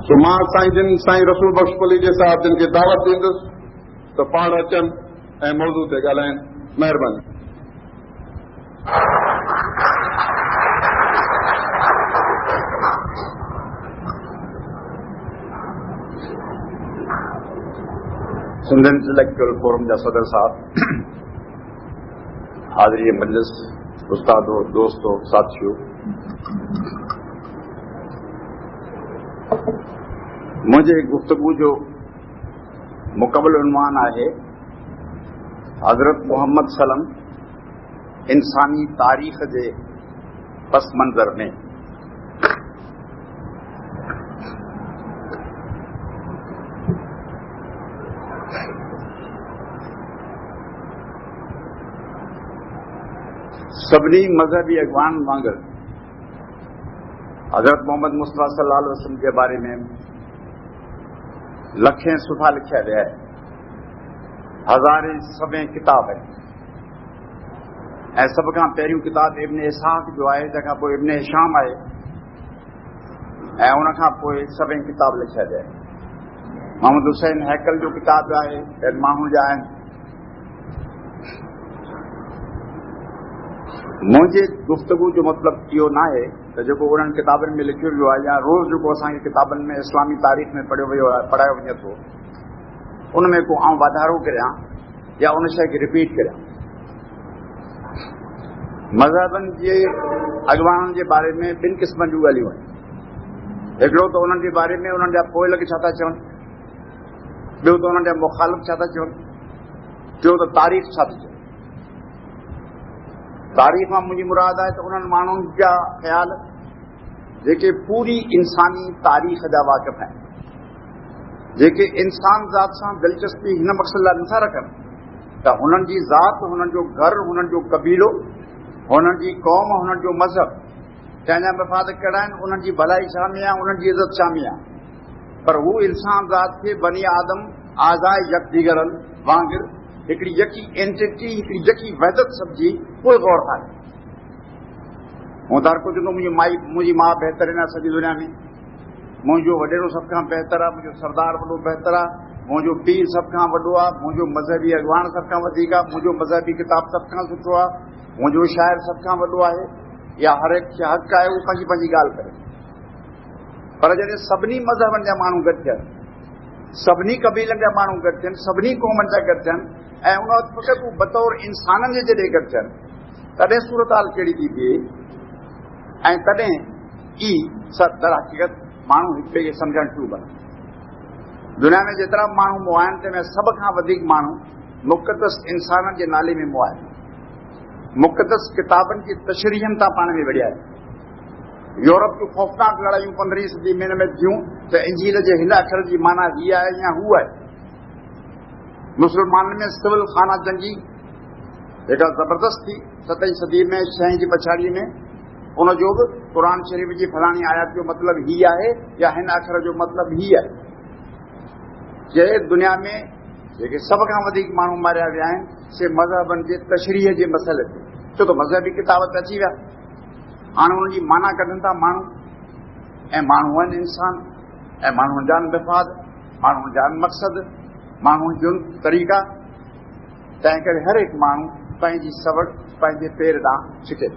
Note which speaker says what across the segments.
Speaker 1: सो मां साईं रसूल बख्श पली जे साहब जिन खे दावत ॾींदुसि त पाण अचनि ऐं मौज़ू ते ॻाल्हाइनि। महिरबानी।
Speaker 2: सिंध इंटेलेक्चुअल फोरम जा सदर साहब, हाज़री मजलिस, उस्तादो, दोस्तो, साथियों, मुझे गुफ्तगू जो मुकम्मल उन्वान है हज़रत मोहम्मद सल्लम इंसानी तारीख़ के पस मंज़र में। सभी मजहबी अगवान वांगर हज़रत मोहम्मद मुस्तफ़ा सल्लल्लाहु अलैहि वसल्लम के बारे में लखें सुठा लिखा गया है, हज़ारे सवें किताब है। ऐं सब खां पहिरियों किताब इब्न इसहाक़ जो है, तंहिंखां पोइ इब्न हिशाम है, ऐं उन खां पोइ सवें किताब लिखा गया है। मोहम्मद हुसैन हैकल जो किताब है, ॿियनि माण्हुनि जा आहिनि। मुझे गुफ्तगू जो मतलब इहो ना है तो जो उन्हनि किताबनि में लिखियो वियो आहे या रोज़ जो असांखे किताबनि में इस्लामी तारीख़ में पढ़ायो वञे थो उन में को आउं वाधारो करियां या उन शइ खे रिपीट करियां। मज़हबनि जे अॻवाननि जे बारे में ॿिनि क़िस्मनि जूं ॻाल्हियूं आहिनि। हिकिड़ो त उन्हनि जे बारे में उन्हनि जा पोइलग छा था चवनि, ॿियो त उन्हनि जा मुखालिफ़ छा था चवनि, टियों त तारीख़ छा थी चवे। तारीख़ मां मुंहिंजी मुराद आहे त उन्हनि माण्हुनि जा ख़्याल जेके पूरी इंसानी तारीख़ जा वाक़िफ़ आहिनि, जेके इंसान ज़ात सां दिलचस्पी हिन मक़सद लाइ नथा रखनि त हुननि जी ज़ात, हुननि जो घर, हुननि जो क़बीलो, हुननि जी क़ौम, हुननि जो मज़हब कंहिंजा मफ़ाद कहिड़ा आहिनि, उन्हनि जी भलाई छा में आहे, उन्हनि जी इज़त छा में आहे, पर हू इंसान ज़ात खे बनी आदम आज़ाए यकदीगरनि वांगुरु हिकिड़ी यकी एंटिटी, हिकिड़ी यकी वहदत सम्झी पोइ गौर आहे। हूं त हर कुझु मुंहिंजी माउ बहितर आहे सॼी दुनिया में, मुंहिंजो वॾेरो सभ खां बहितर आहे, मुंहिंजो सरदार वॾो बहितर आहे, मुंहिंजो पीर सभ खां वॾो आहे, मुंहिंजो मज़हबी अॻवान सभ खां वधीक आहे, मुंहिंजो मज़हबी किताब सभ खां सुठो आहे, मुंहिंजो शाइर सभ खां वॾो आहे, या हर हिकु खे हक़ आहे उहो पंहिंजी पंहिंजी ॻाल्हि करे। पर जॾहिं सभिनी मज़हबनि जा माण्हू गॾु थियनि, सभिनी क़बीलनि जा माण्हू गॾु थियनि, सभिनी क़ौमनि जा गॾु थियनि ऐं उन वक़्तु फ़क़ति बतौर इंसाननि जे जॾहिं गॾु थियनि, तॾहिं सूरत हाल कहिड़ी थी थिए ऐं तॾहिं ई दर हक़ीक़त माण्हू हिक ॿिए खे सम्झणु शुरू कनि। दुनिया में जेतिरा माण्हू मुआ आहिनि तंहिंमें सभ खां वधीक माण्हू मुक़दस इंसाननि जे नाले में मुआ आहिनि, मुक़दस किताबनि जी तशरीहनि तां पाण में विढ़िया आहिनि। यूरोप जूं ख़ौफ़नाक लड़ायूं 15वीं सदी में हिन में थियूं त इंजील जे हिन अखर जी माना हीअ आहे या हू आहे। मुसलमाननि में सिविल खाना जंगी जेका ज़बरदस्त थी 7वीं सदी में 6वीं जी पछाड़ीअ में, उनजो बि क़ुरान शरीफ़ जी फलाणी आयत जो मतिलबु हीअ आहे या हिन अखर जो मतिलबु हीअ आहे। जे दुनिया में जेके सभ खां वधीक माण्हू मारिया विया आहिनि से मज़हबनि जे तशरीह जे मसइले ते, छो त मज़हबी किताब ते अची विया, हाणे उन्हनि जी माना कढनि था माण्हू, ऐं माण्हू आहिनि इंसान, ऐं माण्हुनि जा मफ़ाद, माण्हुनि जा मक़सद, माण्हुनि जो तरीक़ा, तंहिं करे हर हिकु माण्हू पंहिंजी सवड़ पंहिंजे पेर ॾांहुं छिके।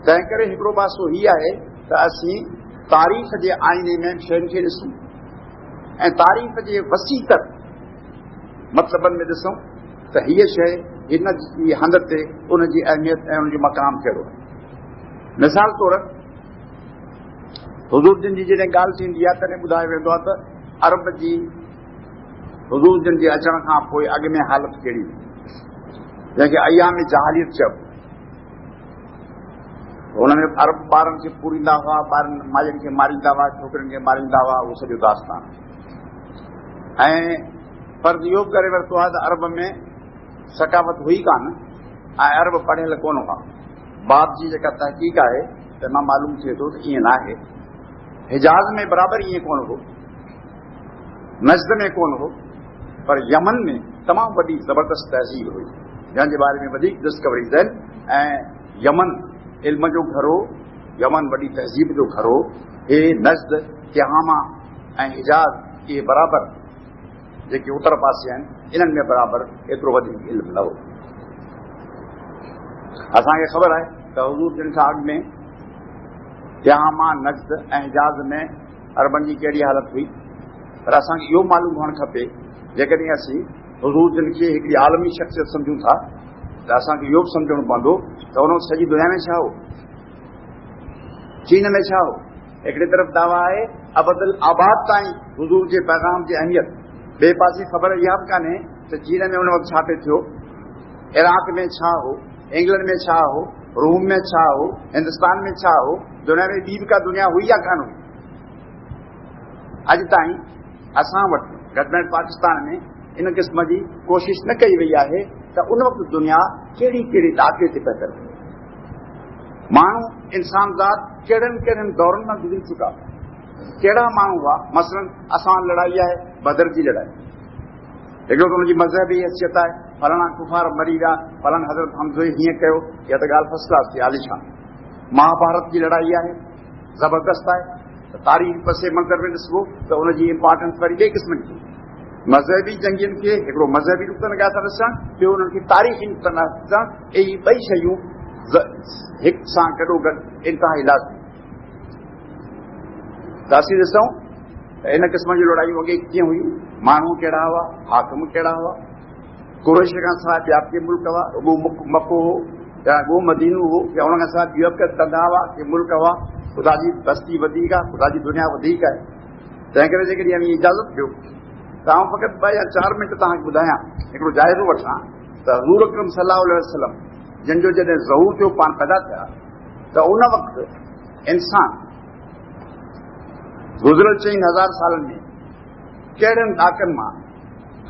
Speaker 2: तंहिं करे हिकिड़ो पासो हीअ आहे त असीं तारीख़ जे आईने में शयुनि खे ॾिसूं ऐं तारीख़ जे वसीतर मतिलबनि में ॾिसूं त हीअ शइ हिन जी हंध ते उनजी अहमियत ऐं उनजो मक़ाम कहिड़ो आहे। मिसाल तौर हुज़ूर जिन जी जॾहिं ॻाल्हि थींदी आहे तॾहिं ॿुधायो वेंदो आहे त अरब जी हुज़ूर जिन जे अचण खां पोइ अॻु में हालत कहिड़ी हुई, जंहिंखे अयाम जहालियत चइबो। हुनमें अरब ॿारनि खे पूरींदा हुआ, ॿारनि माइयुनि खे मारींदा हुआ, छोकिरियुनि खे मारींदा हुआ, उहो सॼो दास्तान। ऐं फर्ज़ इहो करे वरितो आहे त अरब में सकावत हुई कान ऐं अरब पढ़ियल कोन हुआ। बाप जी जेका तहक़ीक़ आहे त मां मालूम थिए थो त ईअं न आहे। हिजाज़ में बराबरि ईअं कोन हो, नज़द में कोन हो, पर यमन में तमामु वॾी ज़बरदस्त तहज़ीब हुई जंहिंजे बारे में वधीक डिस्कवरीज़ आहिनि। ऐं यमन इल्म जो घर हो, यमन वॾी तहज़ीब जो घर हो, हे नज़्द, तिहामा ऐं हिजाज़ इहे बराबरि जेके उत्तर पासे आहिनि इन्हनि में बराबरि एतिरो वधीक इल्मु न हो। असांखे ख़बर आहे त हुज़ूर जिन खां अॻु में तिहामा, नज़्द ऐं हिजाज़ में अरबनि जी कहिड़ी हालत हुई, पर असांखे इहो मालूम हुअणु खपे जेकॾहिं असीं हुज़ूर जिन खे हिकिड़ी आलमी शख़्सियत सम्झूं था त असांखे इहो बि सम्झणो पवंदो त उन सॼी दुनिया में छा हो, चीन में छा हो। हिकिड़ी तरफ़ दावा आहे अबदुल आबाद ताईं हुज़ूर जे पैगाम जी अहमियत, ॿिए पासे ख़बर इहा बि कान्हे त चीन में उन वक़्तु छा पियो थियो, इराक में छा हो, इंग्लैंड में छा हो, रोम में छा हो, हिंदुस्तान में छा हो, दुनिया में ॿी बि का दुनिया हुई या कान हुई। अॼु ताईं असां वटि गवर्नमेंट पाकिस्तान में इन क़िस्म जी कोशिश न कई वई आहे त उन वक़्तु दुनिया कहिड़ी कहिड़ी ॾाके ते पिया करे, माण्हू इंसान ज़ात कहिड़नि कहिड़नि दौरनि मां गुज़री चुका, कहिड़ा माण्हू हुआ। मसलन असां लड़ाई आहे बदर जी लड़ाई, हिकिड़ो त हुनजी मज़हबी हैसियत आहे, फलाणा कुफार मरी विया, फलाणे हज़रत हमज़े हीअं कयो, इहा त ॻाल्हि फर्स्ट क्लास थी आलिशान। महाभारत जी लड़ाई आहे, ज़बरदस्त आहे, त तारीख़ पसे मंज़र में ॾिसबो त उनजी इम्पोर्टेंस वरी ॿिए क़िस्म जी। मज़हबी जंगियुनि खे हिकिड़ो मज़हबी नुक़्ते नज़र था ॾिसण, ॿियो उन्हनि खे तारीख़ी नुक़्ते नज़र ॾिसण, इहे ॿई शयूं हिक सां गॾोगॾु इंतिहाई लाज़मी। त असीं ॾिसूं त इन क़िस्म जी लड़ायूं अॻे कीअं हुयूं, माण्हू कहिड़ा हुआ, हाकिम कहिड़ा हुआ, कुरैश खां सवाइ ॿिया के मुल्क हुआ, रुॻो मको हो या रुॻो मदीनो हो, या उन खां सवाइ ॿिया के कंदा हुआ के मुल्क हुआ। ख़ुदा जी बस्ती वधीक आहे, ख़ुदा जी दुनिया वधीक आहे। तंहिं करे जेकॾहिं इहा इजाज़त ॾियो त आउं फ़क़ति 2 या 4 मिंट तव्हांखे ॿुधायां, हिकिड़ो जाइज़ो वठां त हज़ूर अकरम सल्लल्लाहु अलैहि वसल्लम जिन जो जॾहिं ज़हूर थियो, पाण पैदा थिया, त उन वक़्तु इंसान गुज़िरियल 4000 सालनि में कहिड़नि ॾाकनि मां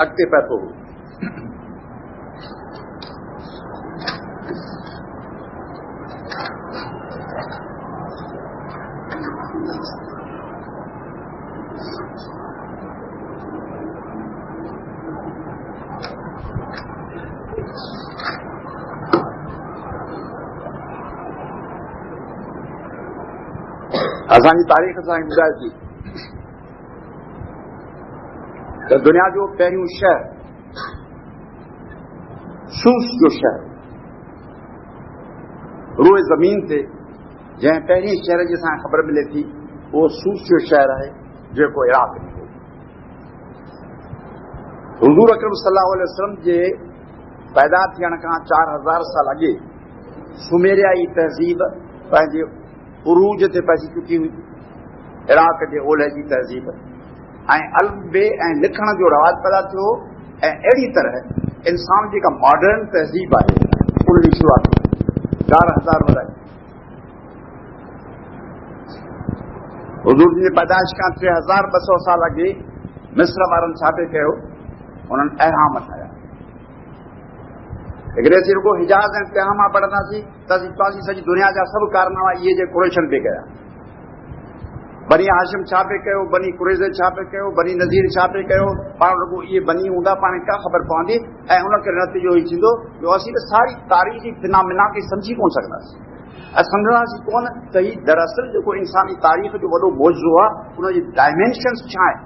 Speaker 2: अॻिते पहुतो हो। असांजी तारीख़ असांखे ॿुधाए थी त दुनिया जो पहिरियों शहर सूस जो शहर, रोए ज़मीन ते जंहिं पहिरीं शहर जी असांखे ख़बर मिले थी उहो सूस जो शहर आहे जेको इराक में हो। हुज़ूर अकरम सल्लल्लाहु अलैहि वसल्लम जे पैदा थियण खां 4000 साल अॻे सुमेरियाई तहज़ीब पंहिंजे उरूज ते पहुची चुकी हुई। इराक जे ओलह जी तहज़ीब ऐं अलफ़बे ऐं लिखण जो रवाज पैदा थियो ऐं अहिड़ी तरह इंसान जेका मॉडर्न तहज़ीब आहे उन जी शुरूआत 4000 वराई। हुज़ूर जी पैदाइश खां 3200 साल अॻे मिस्र वारनि छा पियो कयो, उन्हनि अहराम ठाहिया। हिकिड़े असीं रुॻो हिजाज़ ऐं तिहामा पढ़ंदासीं त असीं चवंदासीं सॼी दुनिया जा सभु कारनामा इहे जे कुरैशन पे कया। बनी हाशिम छा पे कयो, बनी कुरैज़ छा पे कयो, बनी नज़ीर छा पे कयो, पाण रुॻो इहे बनी हूंदा, पाण का ख़बर पवंदी ऐं उनखे नतीजो ई थींदो जो असीं त सारी तारीख़ी फिनामिना खे सम्झी कोन सघंदासीं ऐं सम्झंदासीं कोन त ही दरअसल जेको इंसानी तारीख़ जो वॾो मौजू आहे उनजी डायमेंशन्स छा आहे।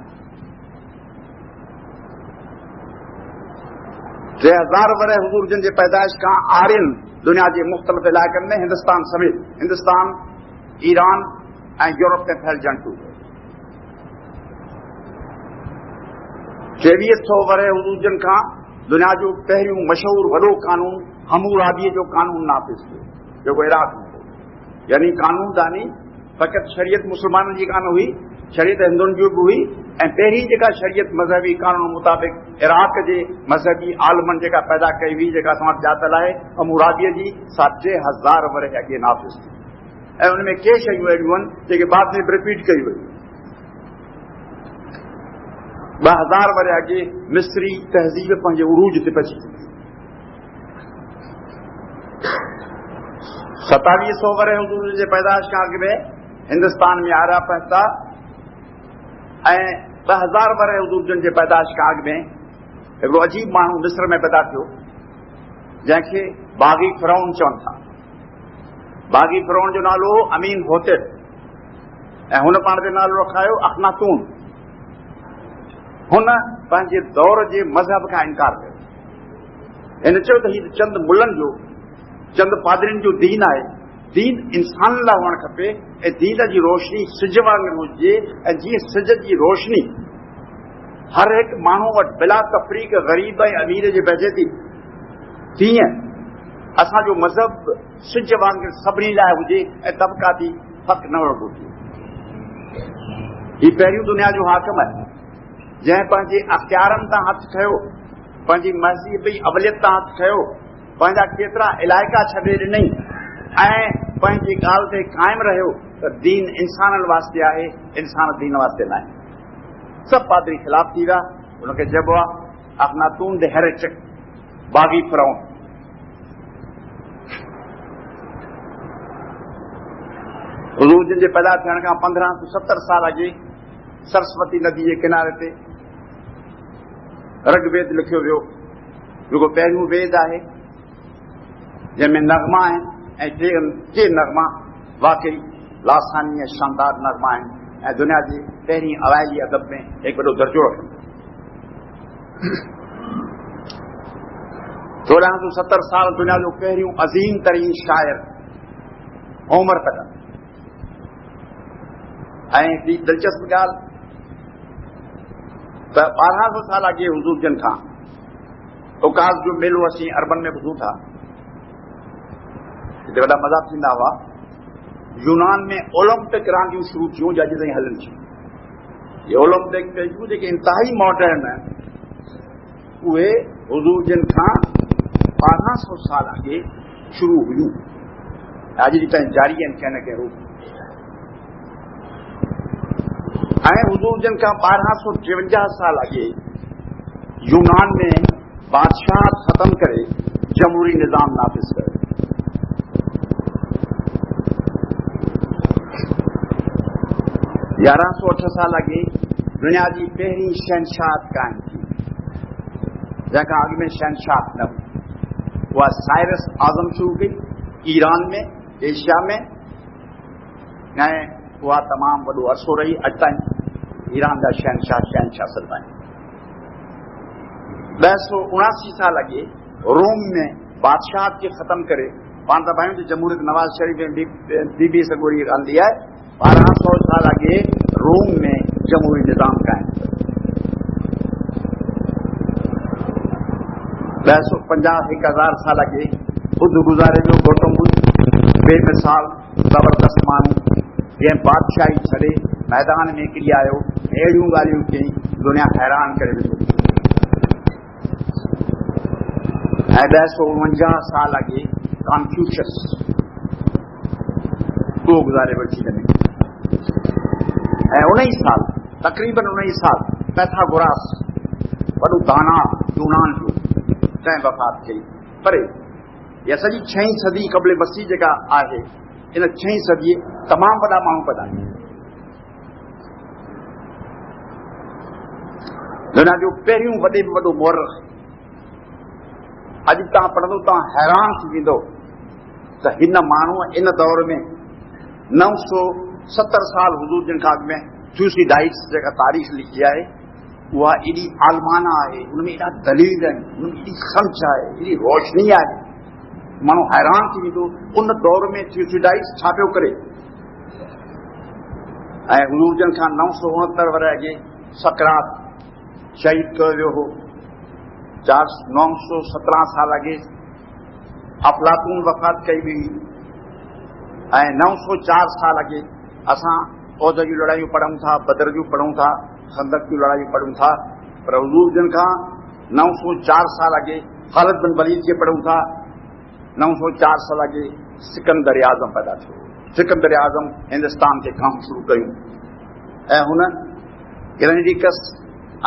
Speaker 2: 3000 वरे हुज़ूर जिन जे पैदाइश खां आर्यन दुनिया जे मुख़्तलिफ़ इलाइक़नि में हिंदुस्तान समेत हिंदुस्तान, ईरान ऐं यूरोप में फैलजण शुरू थियो। 2400 वरे हुज़ूर जिन खां दुनिया जो पहिरियों मशहूरु वॾो कानून हमूराबीअ जो कानून नाफ़िज़ थियो जेको इराक में हो। यानी कानून दानी फ़क़ति शरीयत मुस्लमाननि जी कान हुई, शरीयत हिंदुनि जी बि हुई ऐं पहिरीं जेका शरीयत मज़हबी कानून मुताबिक़ इराक जे मज़हबी आलमनि जेका पैदा कई हुई, जेका असां वटि ॼातल आहे हमूराबीअ जी, 6000 वरे अॻे नाफ़िज़ थी ऐं उन में के शयूं अहिड़ियूं आहिनि जेके बाद में रिपीट कई वयूं। 2000 वरे अॻे मिस्री तहज़ीब पंहिंजे उरूज ते पहुची चुकी। 2700 वरे हुज़ूर जे पैदाइश खां अॻु में हिंदुस्तान में आरा पहुता ऐं 2000 वरे हुज़ूर जिन जे पैदाइश खां अॻु में हिकिड़ो अजीब माण्हू मिस्र में पैदा थियो जंहिंखे बाग़ी फ़िरौन चवनि था। बाग़ी फ़िरौन जो नालो अमीन होतेब। ऐं हुन पाण ते नालो रखायो अखनातून। हुन पंहिंजे दौर जे मज़हब खां इनकार कयो। हिन चयो त हीउ चंद मुलनि जो, चंद पादरियुनि जो दीन आहे। दीन इंसान लाइ हुअणु खपे ऐं दीन जी रोशनी सिज वांगुरु हुजे, ऐं जीअं सिज जी रोशनी हर हिकु माण्हू वटि बिला तफ़रीक़ ग़रीब ऐं अमीर जे पइजे थी, तीअं असांजो मज़हब सिज वांगुरु सभिनी लाइ हुजे ऐं तबक़ाती फ़र्क़ु न वठो थिए। हीउ पहिरियों दुनिया जो हाकिम आहे जंहिं पंहिंजे अख़्तियारनि तां हथु खयो, पंहिंजी मज़हबी अवलियत तां हथु खयो, पंहिंजा केतिरा इलाइक़ा छॾे ॾिनई ऐं पंहिंजी ॻाल्हि ते क़ाइमु रहियो त दीन इंसाननि वास्ते आहे, इंसान दीन वास्ते न आहे। सभु पादरी ख़िलाफ़ थी विया। हुनखे चइबो आहे अखनातून द हेरेटिक, बाग़ी फ़िरौन। हुज़ूर जिन जे पैदा थियण खां 1570 साल अॻे सरस्वती नदी जे किनारे ते ऋग्वेद लिखियो वियो, जेको पहिरियों वेद आहे जंहिंमें नग़मा आहिनि ऐं टे नग़मा वाकई लासानी ऐं शानदार नग़मा आहिनि ऐं दुनिया जे पहिरीं अवाइली अदब में हिकु वॾो दर्जो रखनि। 1470 साल दुनिया जो पहिरियों अज़ीम तरीन शाइर ओमर तक। ऐं ॿी दिलचस्प ॻाल्हि त 1200 साल अॻे हुज़ूर जन खां उकास जो मेलो असीं अरबन में ॿुधूं था, हिते वॾा मज़ा थींदा हुआ। यूनान में ओलंपिक रांदियूं शुरू थियूं जो अॼु ताईं हलनि थियूं। ये ओलंपिक रांदियूं जेके इंतिहाई मॉडर्न आहिनि उहे हुज़ूर जन खां 1200 साल अॻे शुरू हुयूं, अॼु ताईं जारी आहिनि कंहिं न कंहिं रूप। ऐं हुज़ूर जन खां 1253 साल अॻे यूनान में बादशाह ख़त्म करे जमहूरी निज़ाम नाफ़िज़ कयो। 1108 साल अॻे दुनिया जी पहिरीं शहनशाह क़ाइमु थी, जंहिंखां अॻु में शहनशाह न हुई। उहा साइरस आज़म शुरू कई ईरान में, एशिया में, ऐं उहा तमामु वॾो अरसो रही। अॼु ताईं ईरान जा शहनशाह सलदा आहिनि। 279 साल अॻे रोम में बादशाह खे ख़त्म करे, पाण त भाइयों जमहूरियत नवाज़ शरीफ़ में बीबी सगोरी आंदी आहे। 1200 साल अॻे रोम में जमहूरी निज़ाम क़ाइमु कयो। 250-1000 साल अॻे ख़ुदि गुज़ारे जो गौतम बुद्ध बेमिसाल ज़बरदस्त माण्हू जंहिं बादशाही छॾे मैदान में किरी आयो, अहिड़ियूं ॻाल्हियूं कई दुनिया हैरान करे विधो। ऐं 249 साल अॻे कॉन्फ्यूशियस उहो गुज़ारे वठी वञे। ऐं 19 साल तक़रीबन 19 साल पैथागोरास वॾो दाना यूनान जो तंहिं वफ़ात कई। पर इहा सॼी 6वीं सदी क़ब्ल मसीह जेका आहे, इन 6वीं सदी तमामु वॾा माण्हू पैदा थिया। दुनिया जो पहिरियों वॾे में वॾो मुअर्रिख़। अॼु तव्हां पढ़ंदो तव्हां हैरान थी वेंदो त हिन माण्हूअ इन दौर में 970 साल हुज़ूर जिन खां अॻु में थ्यूसिडाइड्स जेका तारीख़ लिखी आहे, उहा एॾी आलमाना आहे, हुनमें एॾा दलील आहिनि, हुनमें एॾी सम्झ आहे, एॾी रोशनी आहे, माण्हू हैरान थी वेंदो उन दौर में थ्यूसिडाइड्स छा पियो करे। ऐं हुज़ूर जन खां 969 वरे अॻे सकरात शहीद कयो वियो हो। 917 साल अॻे अफलातून वफ़ात कई हुई। ऐं 904 साल अॻे असां औद जूं लड़ायूं पढ़ूं था, बदर जूं पढ़ूं था, खंदक जूं लड़ायूं पढ़ूं था। पर हुज़ूर जन खां 904 साल अॻे ख़ालिद बिन वलीद खे पढ़ूं था। 904 साल अॻे सिकंदर आज़म पैदा थियो। सिकंदर आज़म हिंदुस्तान खे काम शुरू कयूं ऐं हुन ग्रेनेडिकस,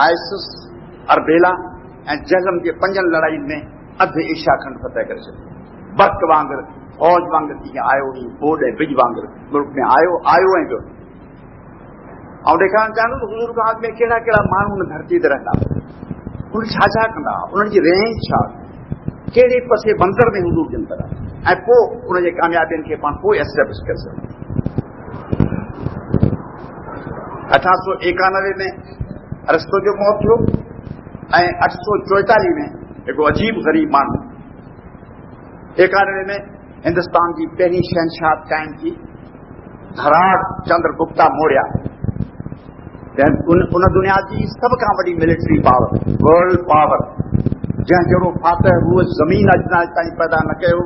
Speaker 2: आइसिस, अरबेला ऐं जहलम जे 5 लड़ायुनि में अधु एशिया खंड फतह करे छॾियो। बर्क़ वांगुरु, फौज वांगुरु कीअं आयो हुई, बोड ऐं बिज वांगुरु मुल्क में आयो ऐं वियो। ऐं ॾेखारणु चाहींदो त हुज़ूर खां अॻु में कहिड़ा कहिड़ा माण्हू हुन धरती ते रहंदा, उन छा छा कंदा, उन्हनि जी रेंज छा, कहिड़े पसे बंदर में हुज़ूर जन पैदा, ऐं पोइ उन जे कामयाबियुनि खे पाण पोइ एस्टेब्लिश करे सघूं। 1891 में अरस्तु जो मौत थियो ऐं 844 में हिकु अजीब ग़रीब माण्हू 91 में हिंदुस्तान जी पहिरीं शहनशाह क़ाइमु थी धराड़ चंद्रगुप्ता मौर्य। उन दुनिया जी सभ खां वॾी मिलिट्री पावर, वर्ल्ड पावर, जंहिं जहिड़ो फातह रूह ज़मीन अॼु ताईं पैदा न कयो,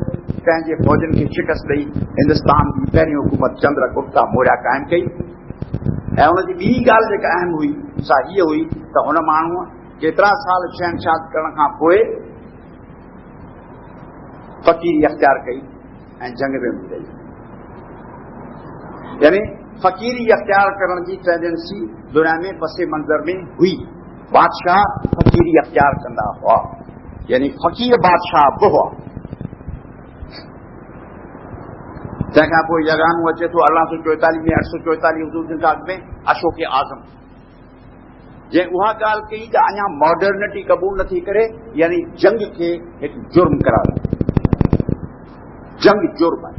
Speaker 2: तंहिंजे फौजनि खे शिकस्त ॾेई हिंदुस्तान जी पहिरीं हुकूमत चंद्रगुप्ता मौर्य क़ाइमु कई। ऐं हुनजी ॿी ॻाल्हि जेका अहम हुई सा हीअ हुई त हुन माण्हूअ केतिरा साल शहनशाह करण खां पोइ फ़क़ीरी अख़्तियार कई ऐं जंग में बि कई। यानी फ़क़ीरी अख़्तियार करण जी टेंडेंसी दुनिया में पसे मंज़र में हुई। बादशाह फ़क़ीरी अख़्तियार कंदा हुआ, यानी फ़क़ीर बादशाह बि हुआ। तंहिंखां पोइ यगानू अचे थो 1844 में 844 हुजूर जिन खां अॻु में अशोक आज़म, जंहिं उहा ॻाल्हि कई त अञा मॉडर्निटी क़बूल नथी करे, यानी जंग खे हिकु जुर्म करार, जंग जुर्म आहे।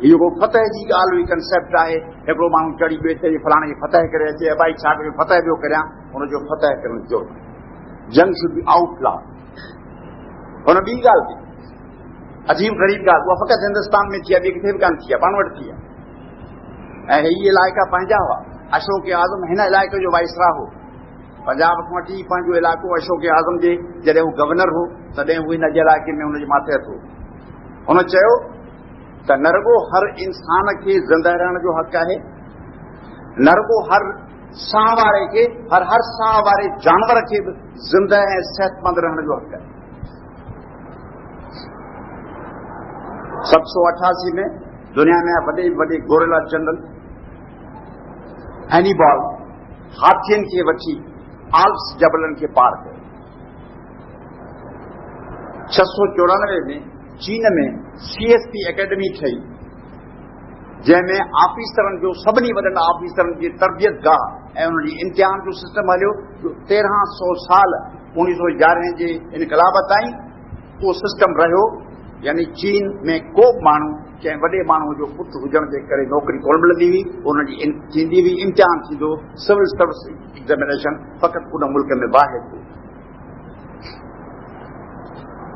Speaker 2: इहो को फतह जी ॻाल्हि हुई, कंसेप्ट आहे। हिकिड़ो माण्हू चढ़ी ॿिए ते फलाणे खे फतह करे अचे, भाई छा कयो फतह पियो करियां, हुनजो फतह करणु जुर्म। जंग शुड बी आउटलॉ। हुन ॿी ॻाल्हि कई, अजीब ग़रीब ॻाल्हि, उहा फ़क़ति हिंदुस्तान में थी आहे, ॿिए किथे बि कान थी आहे, पाण वटि थी आहे। ऐं हीअ इलाइक़ा पंहिंजा हुआ। अशोक आज़म हिन इलाइक़े जो वाइसरा हो। पंजाब खां वठी पंहिंजो इलाइक़ो अशोक आज़म जे जॾहिं हू गवर्नर हो तॾहिं हू हिन जे इलाइक़े में हुनजे माथे हथो। हुन चयो त न रुॻो हर इंसान खे ज़िंदा रहण जो हक़ आहे, न रुॻो हर साह वारे खे, हर साह वारे जानवर खे बि ज़िंदा ऐं सिहतमंद रहण जो हक़ आहे। 788 में दुनिया में वॾे वॾे गोरिला जनरल हैनिबल हाथियुनि खे वठी आल्प्स जबलनि खे पार कयो। 694 में चीन में CSP एकेडमी ठही, जंहिंमें ऑफिसरनि जो सभिनी वॾनि ऑफिसरनि जी तरबियत गाह ऐं उन्हनि जी इम्तिहान जो सिस्टम हलियो। 1300 साल 1911 जे इनकलाब ताईं उहो सिस्टम रहियो। यानी चीन में को बि माण्हू कंहिं वॾे माण्हू जो पुटु हुजण जे करे नौकरी कोन मिलंदी हुई, उनजी थींदी हुई, इम्तिहान थींदो, सिविल सर्विस एग्ज़ामिनेशन फ़क़ति उन मुल्क में वाहिद हो।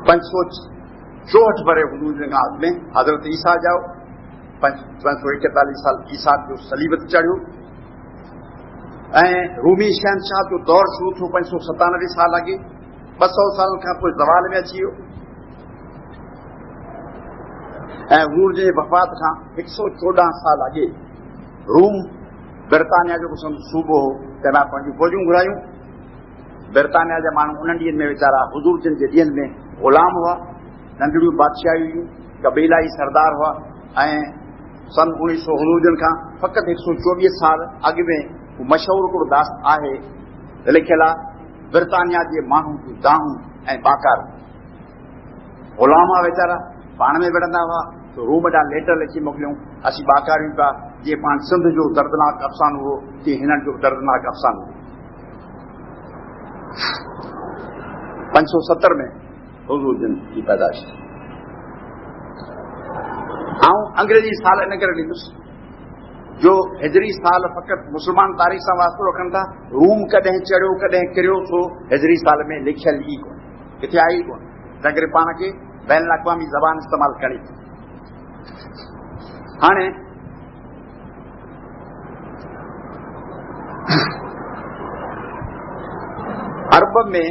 Speaker 2: 564 बरे हुजूर जे अॻु में हज़रत ईसा जाओ 541 साल ईसा जो सलीबत चढ़ियो ऐं रूमी शहनशाह जो दौर शुरू थियो 597 साल अॻे। 200 साल खां पोइ ज़वाल में अची वियो ऐं हुजूर जे वफ़ात खां 114 साल अॻे रूम ब्रिटानिया जो सूबो हो, तंहिंमां पंहिंजूं फ़ौजूं घुरायूं। ब्रिटानिया जा माण्हू उन्हनि ॾींहंनि में वीचारा हुजूर जिन जे ॾींहंनि में ग़ुलाम हुआ, नंढड़ियूं बादशाहियूं हुयूं, कबीलाई सरदार हुआ। ऐं सन 1900 हुजूर जिन खां फ़क़ति 124 साल अॻु में मशहूरु हिकिड़ो दास्त आहे लिखियलु आहे, ब्रिटानिया जे माण्हू जूं दाहूं ऐं बाकार ग़ुलाम हुआ वीचारा, पाण में विढ़ंदा हुआ। तो रूम ॾांहुं लेटर लिखी मोकिलियूं, असीं बाकारियूं पिया, जीअं पाण सिंध जो दर्दनाक अफ़सानो हो तीअं हिननि जो दर्दनाक अफ़सानो हो। 570 में हुजूर जिन जी पैदाइश। ऐं अंग्रेजी साल इन करे ॾींदुसि जो हिजरी साल फ़क़ति मुस्लमान तारीख़ सां वास्तो रखनि था। रूम कॾहिं चढ़ियो कॾहिं किरियो छो हिजरी साल में लिखियल ई कोन, किथे आई कोन, तंहिं करे पाण खे बैन अक़वामी ज़बान इस्तेमालु करणी थी। हाणे अरब में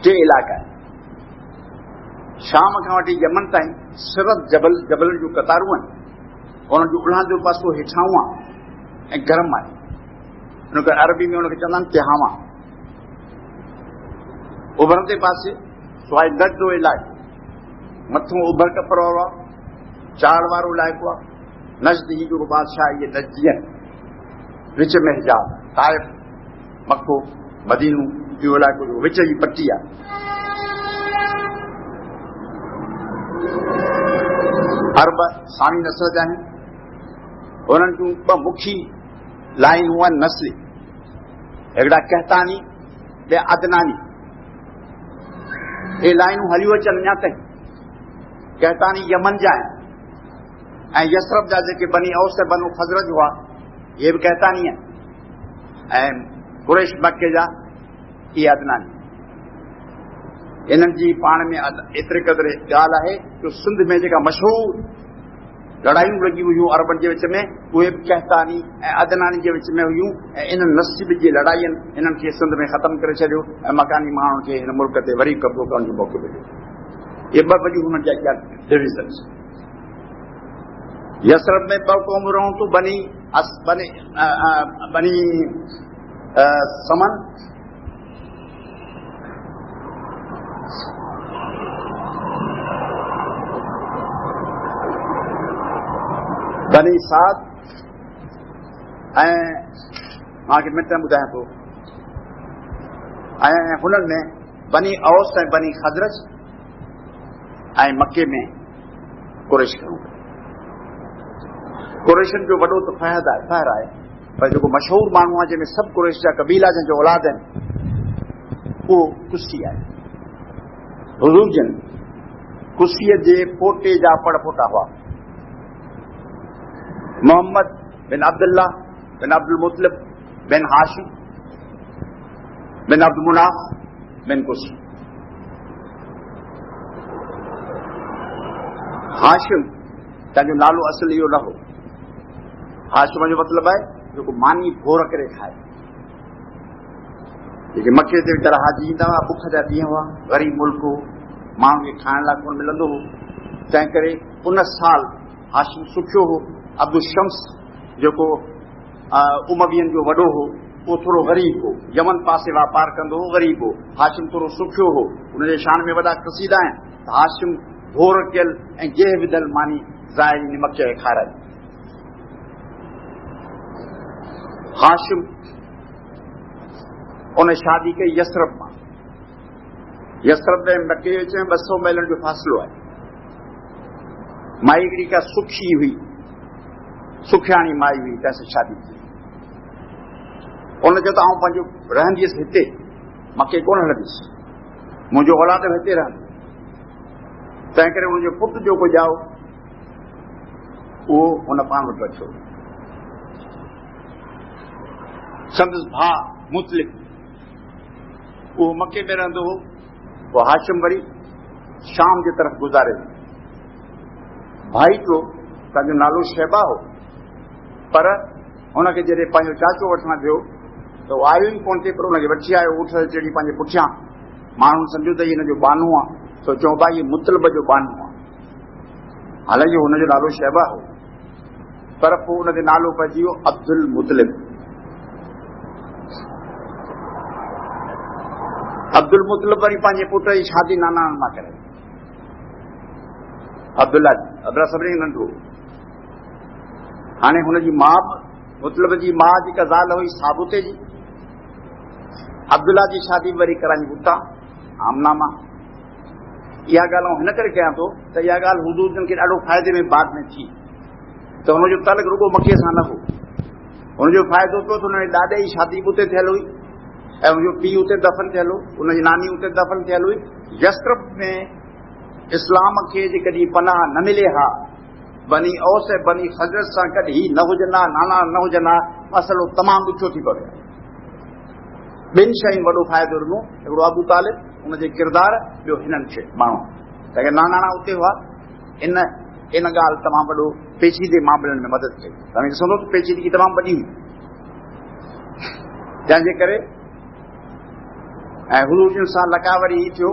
Speaker 2: 2 इलाइक़ा आहिनि, शाम खां वठी यमन ताईं सिरत जबलनि जूं कतारूं आहिनि। उन्हनि जो उल्हा जो पासो हेठाऊं आहे ऐं गरम आहे, उनखे अरबी में उनखे चवंदा आहिनि तिहावा। उभरंदे पासे सवाइ नज जो इलाइक़ो, मथों उभर कपर वारो आहे, चाड़ वारो इलाइक़ो आहे। नज़द ही जो बादशाह इहे नज़दीअन, विच में हिजाब, ताइफ, मक्को, मदीनो, इहो इलाइक़ो जो विच जी पट्टी आहे। अरब सामी नस्ल जा आहिनि, उन्हनि जूं 2 मुखी लाइनूं आहिनि नस्ली, हिकिड़ा कहतानी ॿिया अदनानी। हे लाइनूं हलियूं अचनि अञा ताईं। कहतानी यमन जा आहिनि ऐं यसरब जा जेके बनी औस बनु खज़रज हुआ یہ بھی کہتا نہیں ہے قریش مکے جا یہ عدنانی انہن جی پان میں ایترے قدر ॻाल्हि आहे جو سندھ میں जेका مشہور لڑائیوں لگی ہوئی عربن کے وچ میں وہ کہتانی عدنانی کے وچ میں ہوئی ان نصیب جی لڑائین انہن کے سندھ میں ختم کرے چھڈیو مکانی ماڻهن کے ان ملک تے وری قبضو کرن جو موقع مليو یہ ॿ وجہ ہن جا ڈویژنز یثرب میں ॿ قوم رہوں تو بنی سمن بنی سعد کے منٹ ॿुधायां थो हुननि में बनी औस ऐं बनी खजरज ऐं मके में कुरैश खणो कुरैशन जो वॾो त फहर आहे पर जेको मशहूर माण्हू आहे जंहिंमें सभु कुरैश जा कबीला जंहिंजो औलाद आहिनि उहो कुसी आहे हुज़ूर जन कुसीअ जे पोटे जा पड़पोटा हुआ मोहम्मद बिन अब्दुल्ला बिन अब्दुल मुतलिब बिन हाशिम बिन अब्दुल मुनाफ बिन कुसी हाशिम तव्हांजो नालो असुल इहो न हो हाशिम जो मतिलबु आहे जेको मानी भोर करे खाए जेके मके ते वीचारा हाजी ईंदा हुआ बुख जा ॾींहं हुआ ग़रीब मुल्क हो माण्हुनि खे खाइण लाइ कोन मिलंदो हो तंहिं करे उन साल हाशिम सुखियो हो अब्दुल शम्स जेको उमवियन जो वॾो हो उहो थोरो ग़रीब हो यमन पासे वापार कंदो हो ग़रीब हो हाशिम थोरो सुखियो हो उनजे शान में वॾा क़सीदा आहिनि त हाशिम भोर कयल ऐं गेह विधल मानी ज़ाहिरी मके खे खाराई हाशिम उन शादी कई यसरब मां यसरब में मके विच में 200 मीलनि जो फ़ासिलो आहे माई हिकिड़ी का सुखी हुई सुखियाणी माई हुई तंहिंसां शादी थी उन चयो त आउं पंहिंजो रहंदी हुअसि हिते मके कोन हलंदुसि मुंहिंजो औलाद हिते रहंदो तंहिं करे हुनजो पुटु जो कोई ॼाओ उहो हुन पाण वटि रखियो संदसि भाउ मुतलिब उहो मके में रहंदो हो पोइ हाशिम वरी शाम जे तरफ़ गुज़ारे भाई जो तव्हांजो नालो शैबा हो पर हुनखे जॾहिं पंहिंजो चाचो वठण थियो त उहो आयो ई कोन थिए पर हुनखे वठी आयो ऊठ चढ़ी पंहिंजे पुठियां माण्हू सम्झो त हिन जो बानू आहे त चऊं भाई हीउ मुतलब जो बानू आहे हालांकि हुनजो नालो शैबा हो पर पोइ हुनखे नालो पइजी वियो अब्दुल मुतलिब अब्दुल मुतलिब वरी पंहिंजे पुट जी शादी नानाणनि मां करे अब्दुल्ला जी अब्दुल्ला सभिनी खां नंढो हाणे हुनजी माउ मुतलिब जी माउ जेका ज़ाल हुई साबुते जी अब्दुल्ला जी शादी वरी कराई हुतां आमना मां इहा ॻाल्हि हिन करे कयां थो त इहा ॻाल्हि हुज़ूर जन खे ॾाढो फ़ाइदे में बाद में थी त हुनजो तलक रुॻो मके सां न हो हुनजो फ़ाइदो पियो त हुनजे ॾाॾे जी शादी बि उते थियल हुई ऐं हुनजो पीउ उते दफ़न थियल हो हुनजी नानी उते दफ़न थियल हुई यस्रब में इस्लाम खे जेकॾहिं पनाह न मिले हा बनी औस ऐं बनी खजरत सां कॾहिं ही न हुजनि हा नाना न हुजनि हा मसइलो तमामु ॾुखियो थी पवे ॿिनि शयुनि वॾो फ़ाइदो ॾिनो हिकिड़ो अबू तालिब हुनजे किरदारु ॿियो हिननि खे माण्हू तंहिंखे नानाणा उते हुआ इन ॻाल्हि तमामु वॾो पेचीदे मामलनि में मदद कई तव्हां ॾिसंदो त पेचीदगी तमामु वॾी हुई जंहिंजे करे ऐं हुज़ूर सां लकावरी ही थियो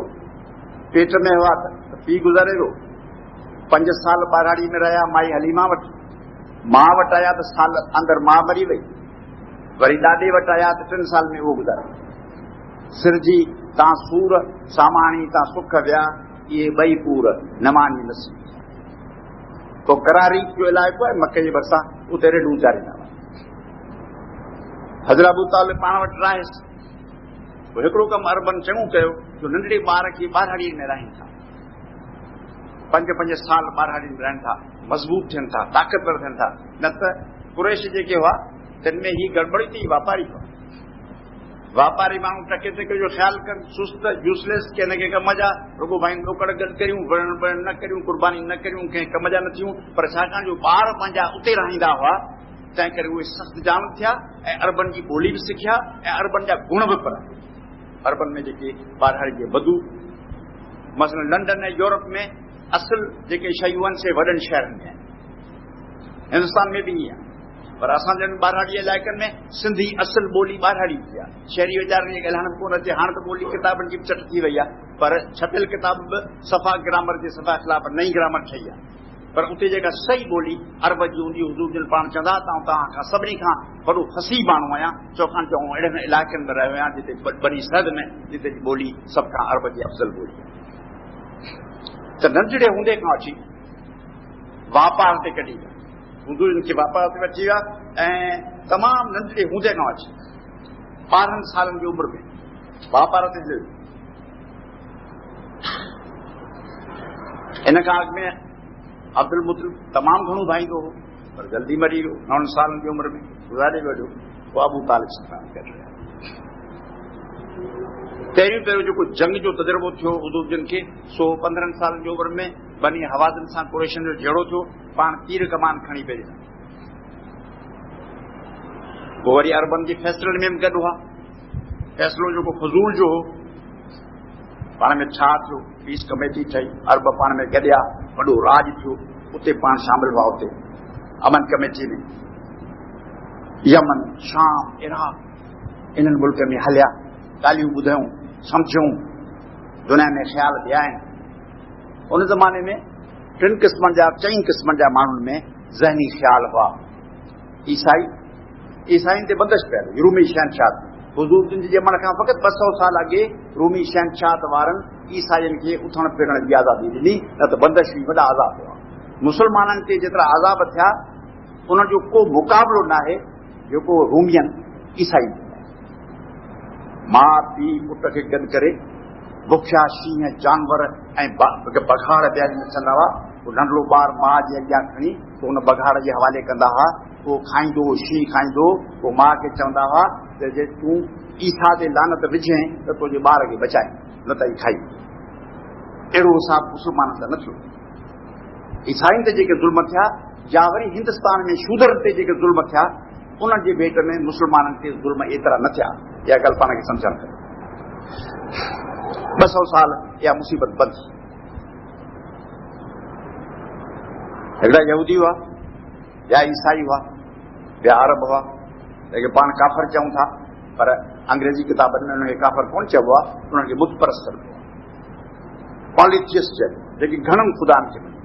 Speaker 2: पेट में हुआ त पीउ गुज़ारे वियो 5 साल ॿारहाड़ी में रहिया माई हलीमा वटि मां वटि आया त साल अंदरि मां मरी वई वरी ॾाॾे वटि आया त 3 साल में उहो गुज़ारे सिरजी तव्हां सूर सामाणी तव्हां सुख विया इहे ॿई पूर नमानी नसीब तो करारी जो इलाइक़ो आहे मके जे भरिसां उते रेडूं चारींदा हुआ हज़रत अबू तालिब पाण वटि रहियसि हिकिड़ो कमु अरबन चङो कयो जो नंढड़े ॿार खे ॿारहाड़ी में रहनि था 5 साल ॿारहाड़ी में रहनि था मज़बूत थियनि था ताक़तवर थियनि था न त कुरैश जेके हुआ तिन में ही गड़बड़ी थी वापारी माण्हू टके टके जो ख़्यालु कनि सुस्त यूज़लेस के हिनखे कम जा रुॻो भाई रोकड़ गॾु करियूं न करियूं कुर्बानी न करियूं कंहिं कम जा न थियूं पर छाकाणि जो ॿार पंहिंजा उते रहंदा हुआ तंहिं करे उहे सख़्तु ॼाण थिया ऐं अरबन जी ॿोली बि सिखिया ऐं अरबन जा गुण बि पढ़ा। अरबन में जेके ॿारहाड़ी जे बदू मसलन लंडन ऐं यूरोप में असल जेके शयूं आहिनि से वॾनि शहरनि में आहिनि, हिंदुस्तान में बि ईअं आहे। पर असांजे ॿारहाड़ी इलाइक़नि में सिंधी असल ॿोली ॿारहाड़ी थी आहे। शहरी वीचारनि खे ॻाल्हाइण कोन अचे। हाणे त ॿोली किताबनि जी बि चट थी वई आहे, पर छपियल किताब बि सफ़ा ग्रामर जे सफ़ा ख़िलाफ़ नई ग्रामर ठही आहे। पर उते जेका सही ॿोली अरब जी हूंदी, हुज़ूर जन पाण चवंदा तव्हां खां सभिनी खां वॾो फसी माण्हू आहियां, छाकाणि त आउं अहिड़नि इलाइक़नि में रहियो आहियां जिते बड़ी सरहद में जिते जी ॿोली सभ खां अरब जी अफ़ज़ल ॿोली आहे। त नंढड़े हूंदे खां अची वापार ते कढी विया, हुज़ूर खे वापार ते अची विया ऐं तमामु नंढड़े हूंदे खां अची 12 सालनि जी उमिरि में वापार ते हलियो। इन खां अॻु में अब्दुल मुतलिब तमामु घणो भाईंदो हो, पर जल्दी मरी वियो 9 सालनि जी उमिरि में, गुज़ारे वियो। पोइ अबू तालिब सां काम करे रहिया। पहिरियों जेको जंग जो तजुर्बो थियो हुज़ूर जन खे, सो 15 सालनि जी उमिरि में बनी हवाज़िन सां कुरैशन जो जहिड़ो थियो, पाण तीर कमान खणी पई। पोइ वरी अरबन जे फैसलनि में बि गॾु हुआ। फैसलो जेको फज़ूल जो हो, पाण में छा थियो, पीस कमेटी ठही, अरब पाण में गॾिया, वॾो राज थियो, उते पाण शामिल हुआ। उते अमन कमेटी में यमन, शाम, इराक इन्हनि मुल्क में हलिया, ॻाल्हियूं ॿुधूं, सम्झूं, दुनिया में ख़्याल ॾिया आहिनि। उन ज़माने में 4 क़िस्मनि जा माण्हुनि में ज़हनी ख़्याल हुआ। ईसाइनि ते बंदिश पियल, रूमी शहनशाह हुज़ूर जन जे ॼमण खां फ़क़ति 200 साल अॻे रूमी शहनशाह वारनि ईसाइनि खे उथण फिरण जी आज़ादी ॾिनी, न त बंदिश हुई, वॾा आज़ाद हुआ। मुस्लमाननि ते जेतिरा आज़ाब थिया उन जो को मुक़ाबिलो न आहे जेको रूमियन ईसाई माउ पीउ पुट खे गॾु करे बुखिया शींहं जानवर ऐं बघाड़ ॿिया नचंदा हुआ। पोइ नंढड़ो ॿार माउ जे अॻियां खणी पोइ उन बघाड़ जे हवाले कंदा हुआ, पोइ खाईंदो, शींहं खाईंदो, पोइ माउ खे चवंदा हुआ त जे तूं ईसा ते लानत विझे त तुंहिंजे ॿार खे बचाए, न त ई खाई। अहिड़ो हिसाब मुस्लमाननि सां न थियो। ईसाइनि ते जेके ज़ुल्म थिया या वरी हिंदुस्तान में शूदरनि ते जेके ज़ुल्म थिया, उन्हनि जे भेट में मुस्लमाननि ते ज़ुल्म एतिरा न थिया। इहा ॻाल्हि पाण खे सम्झणु खपे। 200 साल इहा मुसीबत बंदि थी। हिकिड़ा यहूदी हुआ, ॿिया ईसाई हुआ, ॿिया अरब हुआ, जेके पाण काफ़र चऊं था, पर अंग्रेज़ी किताबनि में उन्हनि खे काफ़र कोन चइबो आहे, उन्हनि खे बुत परस्त चइबो आहे, पॉलिथियस्ट चइबो, जेके घणनि ख़ुदानि खे मञनि।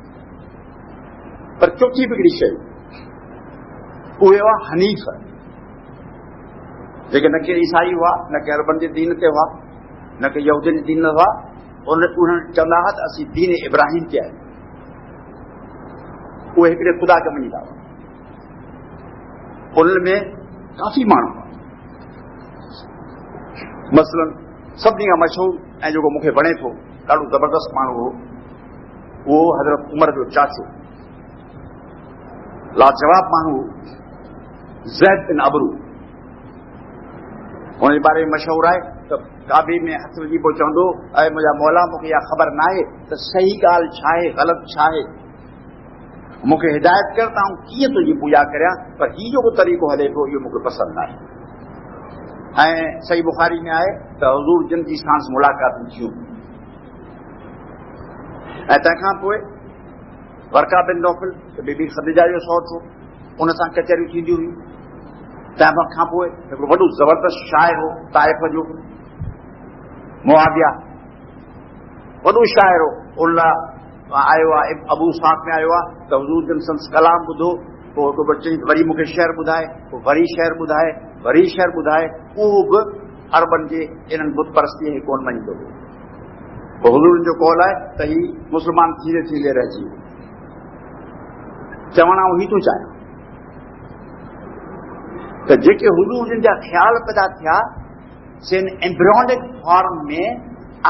Speaker 2: पर चोथी हिकिड़ी शइ, उहे हुआ हनीफ़, जेके न के ईसाई हुआ, न के अरबनि जे दीन ते हुआ, न के यहूदियुनि जे दीन हुआ। उन्हनि चवंदा हुआ त असीं दीन इब्राहिम ते आहियूं। उहे हिकिड़े ख़ुदा खे मञींदा हुआ। उन्हनि में काफ़ी माण्हू हुआ। मसलन सभिनी खां मशहूर ऐं जेको मूंखे वणे थो, ॾाढो ज़बरदस्त माण्हू हो, उहो हज़रत उमर जो चाचो, लाजवाब माण्हू ज़ैद बिन अबरू। उनजे बारे में मशहूर आहे त काबे में हथ विझी पोइ चवंदो, ऐं मुंहिंजा मौला मूंखे इहा ख़बर न आहे त सही ॻाल्हि छा आहे, ग़लति छा आहे, मूंखे हिदायत कर त आउं कीअं तुंहिंजी पूॼा करियां, पर हीउ जेको तरीक़ो हले पियो इहो मूंखे पसंदि न आहे। ऐं सही बुखारी में आहे त हुज़ूर जन जी सां मुलाक़ातूं थियूं। ऐं तंहिंखां पोइ वर्का बिन नौफल बीबी ख़दीजा जो सौट हो, उन सां कचहरियूं थींदियूं हुयूं। तंहिं खां पोइ हिकिड़ो वॾो ज़बरदस्त शाइर हो ताइफ़ जो, मुआविया, वॾो शाइर हो। उन लाइ आयो आहे अबू साक में आयो आहे त हुज़ूर जन संस कलाम ॿुधो, पोइ हिकु बच्चे वरी मूंखे शहर ॿुधाए, पोइ वरी शहर ॿुधाए, वरी शहर ॿुधाए। उहो बि अरबनि जे इन्हनि बुत परस्तीअ खे कोन मञींदो हो। पोइ हुज़ूर जो कौल आहे त हीउ मुस्लमान धीरे धीरे रहिजी वियो। चवण आउं ही थो चाहियां त जेके हुज़ूर जन जा ख़्याल पैदा थिया से एम्ब्रियोनिक फॉर्म में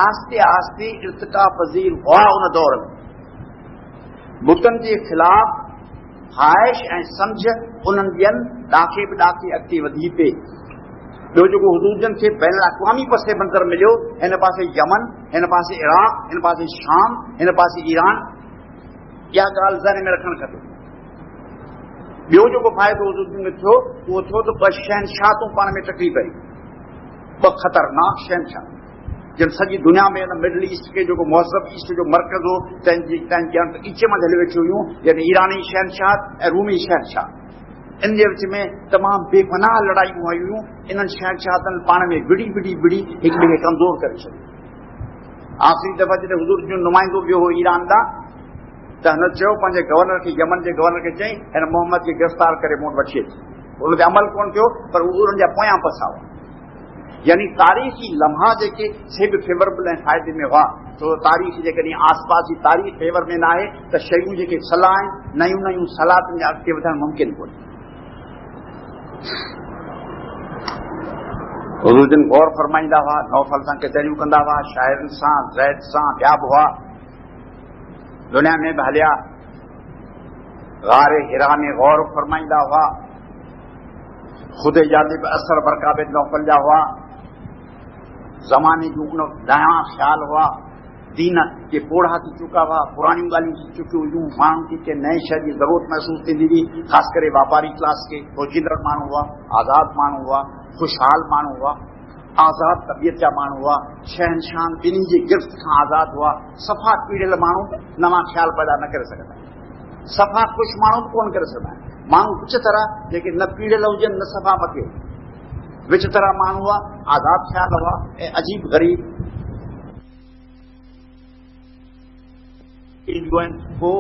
Speaker 2: आस्ते आस्ते इर्तिका पज़ीर हुआ। उन दौर में बुतनि जे ख़िलाफ़ ख़्वाहिश ऐं सम्झ उन्हनि ॿियनि ॾाखे बि ॾाखे अॻिते वधी पे। ॿियो जेको हुज़ूर जन खे बैन अक़वामी पस मंज़र मिलियो, हिन पासे यमन, हिन पासे इराक, हिन पासे शाम, हिन पासे ईरान, इहा ॻाल्हि ज़हन में रखणु खपे। ॿियो जेको फ़ाइदो हुजूर में थियो उहो थियो त ॿ शहनशाहतूं पाण में टकरी पई, ॿ ख़तरनाक शहनशाह जिन सॼी दुनिया में मिडल ईस्ट के जेको महज़ब ईस्ट जो मर्कज़ हो तंहिंजी ईचे में हली वेठी हुयूं, यानी ईरानी शहनशाह ऐं रूमी शहनशाह। इन जे विच में तमामु बेपनाह लड़ायूं हुयूं। इन्हनि शहनशाहतनि पाण में विड़ी हिक ॿिए खे कमज़ोर करे छॾियो। आख़िरी दफ़ा जॾहिं हुज़ूर जो नुमाइंदो वियो हो ईरान ॾांहुं त हिन चयो पंहिंजे गवर्नर खे, यमन जे गवर्नर खे चई हिन मोहम्मद खे गिरफ़्तार करे मूं वटि वठी अचे। उन ते अमल कोन कयो, पर हुज़ूर जा पोयां पसा हुआ। यानी तारीख़ी लम्हा जेके से बि फेवरेबल ऐं फ़ाइदे में हुआ, छो तारीख़ जेकॾहिं आसपास जी तारीख़ फेवर में न आहे त शयूं जेके सलाह आहिनि नयूं सलाहतुनि जा अॻिते वधणु मुमकिन कोन्हे। हुज़ूर जिन गौर फरमाईंदा हुआ, नौफल सां कचहरियूं कंदा हुआ, शाइरनि सां, ज़ैद सां, ॿिया बि हुआ, दुनिया में बि हलिया, गारे हिरा में गौर फरमाईंदा हुआ, खुद जालिब असर बरकाबिद नौफल जा हुआ, ज़माने जूं उन नया ख़्याल हुआ, दीन के पोढ़ा थी चुका हुआ, पुरानियूं ॻाल्हियूं थी चुकियूं हुयूं, माण्हुनि खे कंहिं नए शइ जी ज़रूरत महसूस थींदी हुई, ख़ासि करे वापारी क्लास के, फौजींदड़ माण्हू हुआ, आज़ाद माण्हू हुआ, खुशहाल माण्हू हुआ, आज़ाद तबियत जा माण्हू हुआ, शहनशाह ॿिन्ही जी गिरफ़्त खां आज़ाद हुआ। सफ़ा पीड़ियल माण्हू नवां ख़्याल पैदा न करे सघंदा, सफ़ा ख़ुशि माण्हू बि कोन करे सघंदा आहिनि। माण्हू विच तरह जेके न पीड़ियल हुजनि न सफ़ा मके, विच तरह माण्हू हुआ, आज़ाद ख़्याल हुआ ऐं अजीब ग़रीब पोइ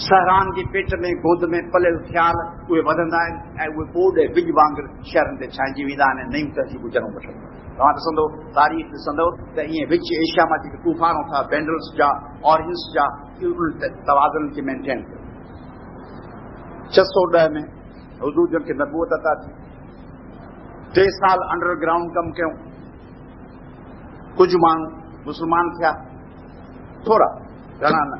Speaker 2: सहरान जे पेट में गोद में पलियल ख़्याल उहे वधंदा आहिनि ऐं उहे ॿोॾ ऐं बिज वांगुरु शहरनि ते छांइजी वेंदा आहिनि, नयूं तहज़ीबूं जनम वठंदा। तव्हां ॾिसंदो तारीख़ ॾिसंदो त ईअं विच एशिया मां जेके तूफ़ान था बेंडल्स जा, ऑरेंज जा, तवाज़ुन खे मेंटेन कयो। 610 में हुज़ूर जन खे नबूअत अता थी, 3 साल अंडरग्राउंड कमु कयूं, कुझु माण्हू मुस्लमान थिया, थोड़ा घणा न।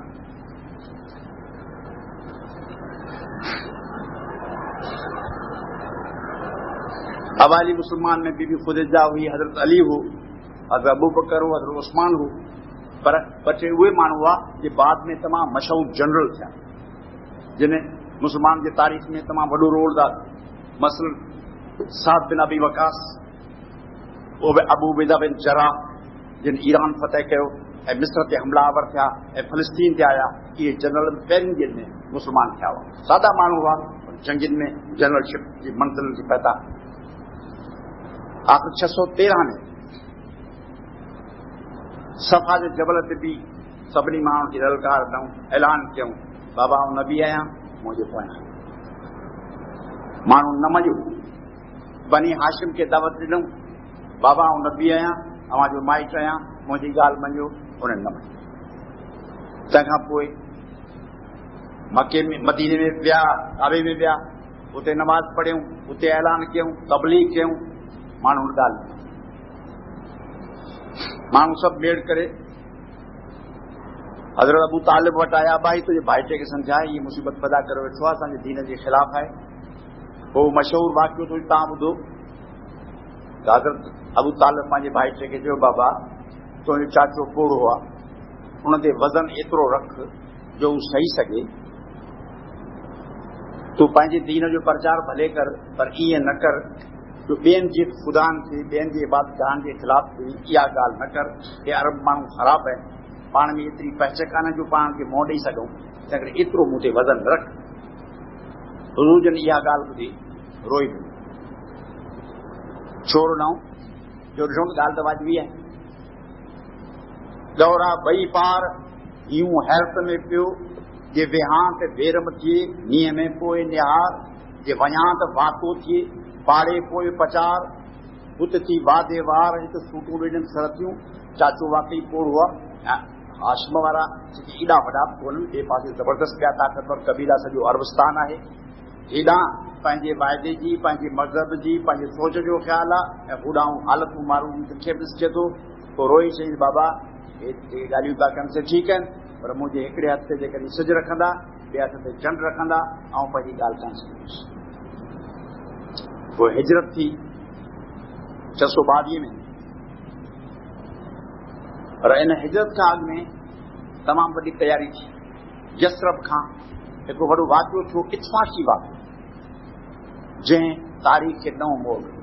Speaker 2: अवाली मुसलमान में बीबी खुदीजा हुई, हज़रत अली हो, हज़रत अबू बकर हो, हज़रत उस्मान हो, पर टे उहे माण्हू हुआ जे बाद में तमामु मशहूर जनरल थिया, जिन्हें मुसलमान जे तारीख़ में तमामु वॾो रोल अदा। मसलन साद बिन अबी वकास, अबू उबैदा बिन जर्राह जिन ईरान फतह कयो ऐं मिस्र ते हमलावर थिया ऐं फ़लस्तीन ते आया, इहे जनरल पहिरीं ॾींहंनि में मुसलमान थिया हुआ। सादा माण्हू हुआ, जंगियुनि में जनरलशिप जी मंज़िल जी पैदा। आख़िर 613 में सफ़ा जे जबल ते बि सभिनी माण्हुनि खे ललकार ॾिनऊं, ऐलान कयूं, बाबा आउं नबी आहियां, मुंहिंजे पोयां। माण्हू न मञियो, बनी हाशिम खे दावत ॾिनऊं, बाबा आउं नबी आहियां, अव्हां जो माइट आहियां, मुंहिंजी ॻाल्हि मञियो, उन्हनि न मञियो। तंहिंखां पोइ मके में, मदीने में विया, काबे में विया, उते नमाज़ पढ़ियूं, उते ऐलान कयूं, तबलीग कयूं, माण्हू ॻाल्हि माण्हू सभु मेड़ करे हज़रत अबू तालिब वटि आया, भाई तुंहिंजे भाइटे खे सम्झाए, इहे मुसीबत पैदा करे वेठो आहे, असांजे दीन जे ख़िलाफ़ आहे। पोइ मशहूरु वाक़ियो थोरी तव्हां ॿुधो त हज़रत अबू तालिब पंहिंजे भाइटे खे चयो, बाबा तुंहिंजो चाचो पोड़ो आहे, उन ते वज़न एतिरो रख जो हू सही सघे, तूं पंहिंजे दीन जो प्रचार भले कर, पर ईअं न कर जो ॿियनि जे ख़ुदानि खे, ॿियनि जे इबादतगाहनि जे ख़िलाफ़ इहा ॻाल्हि न कर। हे अरब माण्हू ख़राबु आहिनि, पाण में एतिरी पहचान कान्हे जो पाण खे मुंहुं ॾेई सघूं, तंहिं करे एतिरो मूं ते वज़न रख। हुज़ूर जन इहा ॻाल्हि ॿुधी रोई पियो, छो ॾिनऊं, जो ॾिसो ॻाल्हि त वाजिबी आहे। दौरा ॿई पार यूं हैरत में पियो, जे वेहां त बेरम थिए, मींहं में पोइ निहार, जे वञा त वातो थिए, पाड़े पोइ पचार, पुत थी वादे वार, हिकु सूटूं ॾिननि सरतियूं। चाचो वाकई पोड़ हुआ, हाशिम वारा जेके एॾा वॾा कोन्हनि, ॿिए पासे ज़बरदस्त ॿिया ताक़तवर कबीला सॼो अरबस्तान आहे, हेॾां पंहिंजे वाइदे जी, पंहिंजे मज़हब जी, पंहिंजे सोच जो ख़्यालु आहे, ऐं होॾां हालतूं माण्हू खे बि ॾिसे थो। पोइ रोई चई, बाबा हे ॻाल्हियूं था कनि से ठीकु आहिनि, पर मुंहिंजे हिकिड़े हथ ते जेकॾहिं सिज रखंदा, ॿिए हथ ते चंड रखंदा, ऐं पंहिंजी ॻाल्हि कान सघंदुसि। पोइ हिजरत थी 622 में, पर इन हिजरत खां अॻु में तमामु वॾी तयारी थी। यसरब खां हिकिड़ो वॾो वाक़ियो थियो, इत्फाक़ी वाक़ियो, जंहिं तारीख़ खे नओं मोड़ ॾिनो।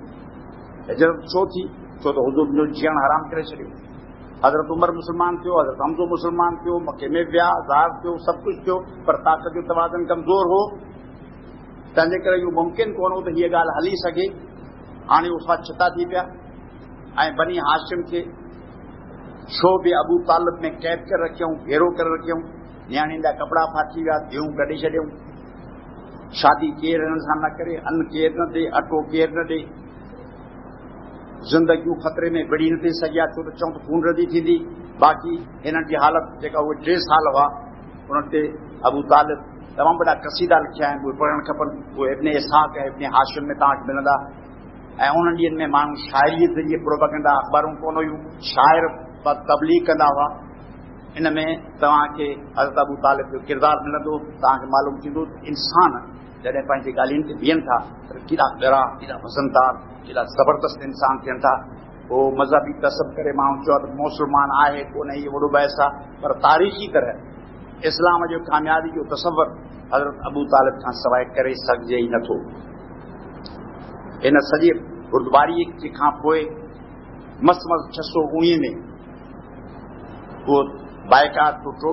Speaker 2: हिजरत छो थी? छो त हुज़ूर जो जीअण हराम करे छॾियो। हज़रत उमर मुस्लमान थियो, हज़रत हमज़ो मुस्लमान थियो, मके में विया, ज़ाहिर थियो, सभु कुझु थियो, पर ताक़त जो तवाज़ुन कमज़ोर हो। तंहिंजे करे इहो मुमकिन कोन हो त हीअ ॻाल्हि हली सघे। हाणे उहा छिता थी पिया ऐं बनी हाशिम खे छो बि अबू तालिब में क़ैद करे रखियऊं, घेरो करे रखियऊं। नियाणियुनि जा कपिड़ा फाटी विया, धीअरूं कढी छॾियऊं। शादी केरु हिननि सां न करे, अन्न केरु न ॾे, अटो केरु न ॾे। ज़िंदगियूं ख़तरे में विड़ी न थी सघिया, छो त चऊं त खून रदी थींदी। बाक़ी हिननि जी हालत जेका उहे 3 साल हुआ, उन्हनि ते अबू तालिब तमामु वॾा क़सीदा लिखिया आहिनि, उहे पढ़णु खपनि। उहे इब्न इसहाक़ ऐं इब्न हाशिम में तव्हांखे मिलंदा। ऐं उन्हनि ॾींहंनि में माण्हू शाइरीअ ज़रिए प्रोपेगेंडा, अख़बारूं कोन हुयूं, शाइर तबलीग कंदा हुआ। इन में तव्हांखे हज़रत अबू तालिब जो किरदारु मिलंदो। तव्हांखे मालूम थींदो इंसान जॾहिं पंहिंजी ॻाल्हियुनि ते बीहनि था त केॾा ॻरा, केॾा वज़नदार, केॾा ज़बरदस्त इंसान थियनि था। पोइ मज़हबी तसब करे माण्हू चओ त मुस्लमान आहे कोन, इहो वॾो बहस आहे। पर तारीख़ी तरह इस्लाम जो कामयाबी जो तसवर हज़रत अबू तालिब खां सवाइ करे सघिजे ई नथो। इन सॼे बुर्दबारी खां पोइ मस 619 में उहो बाइकाट टुटो,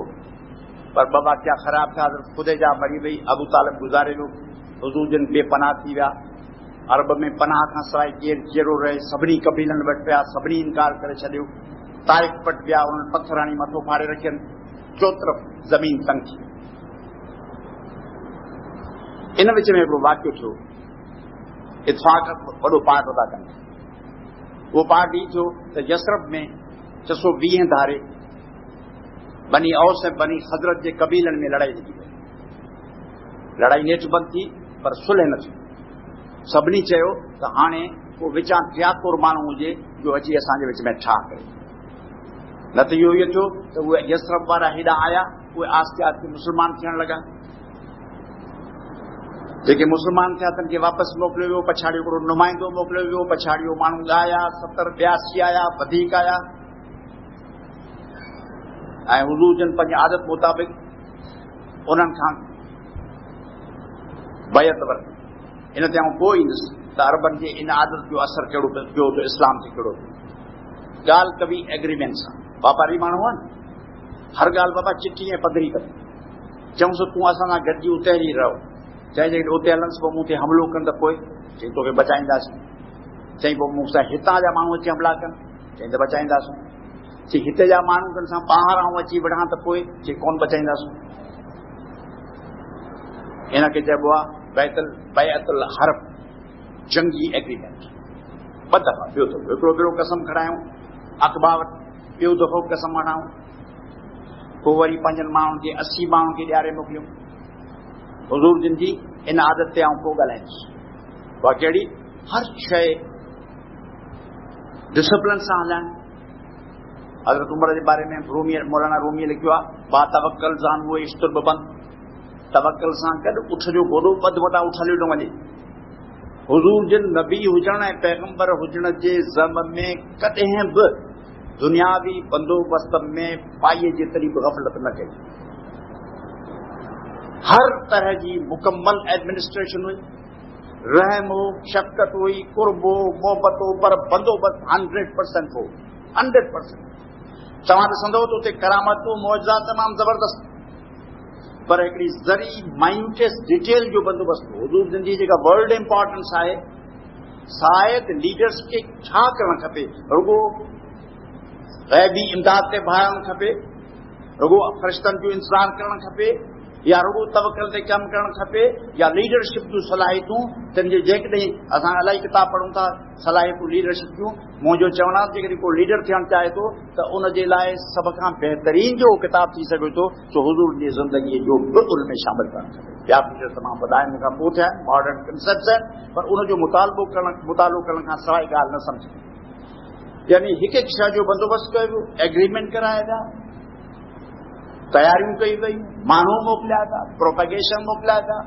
Speaker 2: पर बाबा क्या ख़राब थिया। हज़रत ख़ुदैजा मरी वई, अबू तालिब गुज़ारे वियो, हुज़ूर जन बेपनाह थी विया। अरब में पनाह खां सवाइ केरु चेरो रहे, सभिनी कबीलनि वटि विया, सभिनी इनकार करे छॾियो। ताइफ वटि विया, उन्हनि पथर हणी मथो फाड़े रखियनि, चोतरफ़ ज़मीन तंग थी। इन विच में हिकिड़ो वाक़ियो थियो, इत्फाक़ वॾो पार्ट अदा कनि। उहो पार्ट ई थियो त यसरब में 620 धारे बनी औस ऐं बनी हज़रत जे कबीलनि में लड़ाई लॻी वई। लड़ाई नेठि बंदि थी, पर सुलह न थी। सभिनी चयो त हाणे को विचां टियातुर माण्हू हुजे जो अची असांजे विच में ठाह करे। न त इहो थियो त उहे यसरब वारा हेॾा आया, उहे आस्ते आस्ते मुस्लमान थियण लॻा। जेके मुस्लमान थिया तन खे वापसि मोकिलियो वियो, पछाड़ियो हिकिड़ो नुमाइंदो मोकिलियो वियो, पछाड़ियो माण्हू आया, 70-82 आया, वधीक आया। ऐं हुज़ूर जन पंहिंजी आदत मुताबिक़ उन्हनि खां बैत वरिती। इन ते आउं पोइ ईंदुसि त अरबनि जे इन आदत जो असरु कहिड़ो पियो त इस्लाम ते कहिड़ो थियो। ॻाल्हि कबी एग्रीमेंट सां। वापारी माण्हू आहिनि, हर ॻाल्हि बाबा चिठी ऐं पधरी कंदा। चऊंसि तूं असां सां गॾिजी उते हली रहो। चई जेकॾहिं उते हलंसि पोइ मूं ते हमिलो कनि त पोइ चई तोखे बचाईंदासीं। चई पोइ मूं सां हितां जा माण्हू अची हमला कनि, चई त बचाईंदासीं। चई हिते जा माण्हू कनि सां ॿाहिरां अची विढ़ां त पोइ चई कोन बचाईंदासीं। इनखे चइबो आहे बैतुल हर्ब, जंगी एग्रीमेंट। ॿ दफ़ा ॿियो दफ़ो हिकिड़ो भेरो कसम खणायूं अक़बा वटि, ॿियो दफ़ो कसम खणायूं, पोइ वरी 5 माण्हुनि खे 80 माण्हुनि खे ॾियारे मोकिलियूं। हुज़ूर जिन जी इन आदत ते आउं पोइ ॻाल्हाईंदुसि। उहा कहिड़ी? हर शइ डिसिप्लिन सां हलाइण। हज़रत उमर जे बारे में मौलाना रूमीअ लिखियो आहे, बा तवक्कल ज़ान उहे इश्तुर्ब बंद। तवक्कल सां गॾु उठ जो गोॾो ॿध वॾा उछलियो न वञे। हुज़ूर जिन नबी हुजण ऐं पैगंबर हुजण जे ज़म में कॾहिं बि दुनियावी बंदोबस्त में पाईअ जेतिरी बि ग़फ़लत न कई। हर तरह जी मुकम्मल एडमिनिस्ट्रेशन हुई, रहम हो, शफ़क़त हुई, कुर्ब हो, मोहबत हो, पर बंदोबस्त 100% हो। 100%। तव्हां ॾिसंदव त उते करामतूं मौजज़ा तमामु ज़बरदस्त, पर हिकिड़ी ज़री माइन्यूटेस्ट डिटेल जो बंदोबस्त हो। हुज़ूर जिन जी जेका वर्ल्ड इंपॉर्टेंस आहे, शायदि लीडर्स खे छा करणु खपे, रुगो ग़ैबी इमदाद ते भाइणु खपे, रुगो फ़रिश्तनि जो इंतज़ारु करणु खपे, या रुगो तवक्कल ते कमु करणु खपे, या लीडरशिप जूं सलाहियतूं। तंहिंजे जेकॾहिं असां इलाही किताब पढ़ूं था सलाहियतूं लीडरशिप जूं, मुंहिंजो चवणु आहे जेकॾहिं को लीडर थियणु चाहे थो त उन जे लाइ सभ खां बहितरीन जो किताब थी सघे थो सो हुज़ूर जी ज़िंदगीअ जो बि उन में शामिल करणु खपे। ॿिया लीडर तमामु वॾा आहिनि, खां पोइ थिया मॉडर्न कंसेप्ट्स आहिनि, पर उनजो मुतालो करण खां सवाइ ॻाल्हि न सम्झ। यानी हिकु हिकु शइ जो बंदोबस्तु कयो वियो, एग्रीमेंट कराया विया, तयारियूं कई वयूं, माण्हू मोकिलिया विया, प्रोपेगेशन मोकिलिया विया,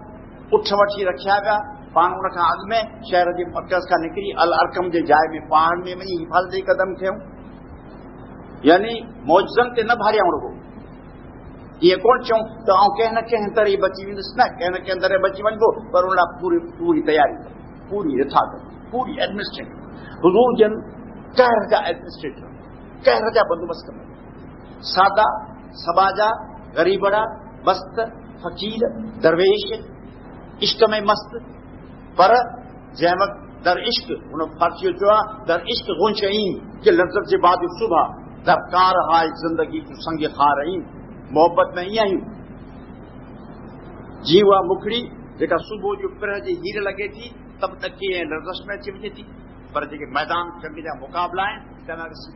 Speaker 2: उठ वठी रखिया विया। पाण उन खां अॻु में शहर जे मर्कज़ खां निकिरी अल अरकम जे जाइ में पहाड़ में वञी हिफ़ाज़ती क़दम थियूं। यानी मौजज़नि ते न भारियाऊं रुगो, یہ کون چوں تو کہیں نہ کہیں طرح بچی ویندس نہ کہیں نہ کہیں طرح بچی ونبو پر ان پوری تیاری پوری رتھاگت پوری ایڈمنسٹریٹر حضور جن قہر جا ایڈمنسٹریٹر قہر جا بندوبست کرنا سادہ سباجا غریبڑا بست فقیر درویش عشق میں مست پر جै وقت در عشق ان فارسی جو در عشق غنشئین کہ لذت سے بعد صبح در کار ہائے زندگی کو سنگ خارئین محبت میں یہ جی وہ مکھڑی جا صبح جو پرہ جی ہیر لگے تھی تب تک کی لرزش میں اچی وجے تھی پر جی میدان جنگ جا مقابلہ ہیں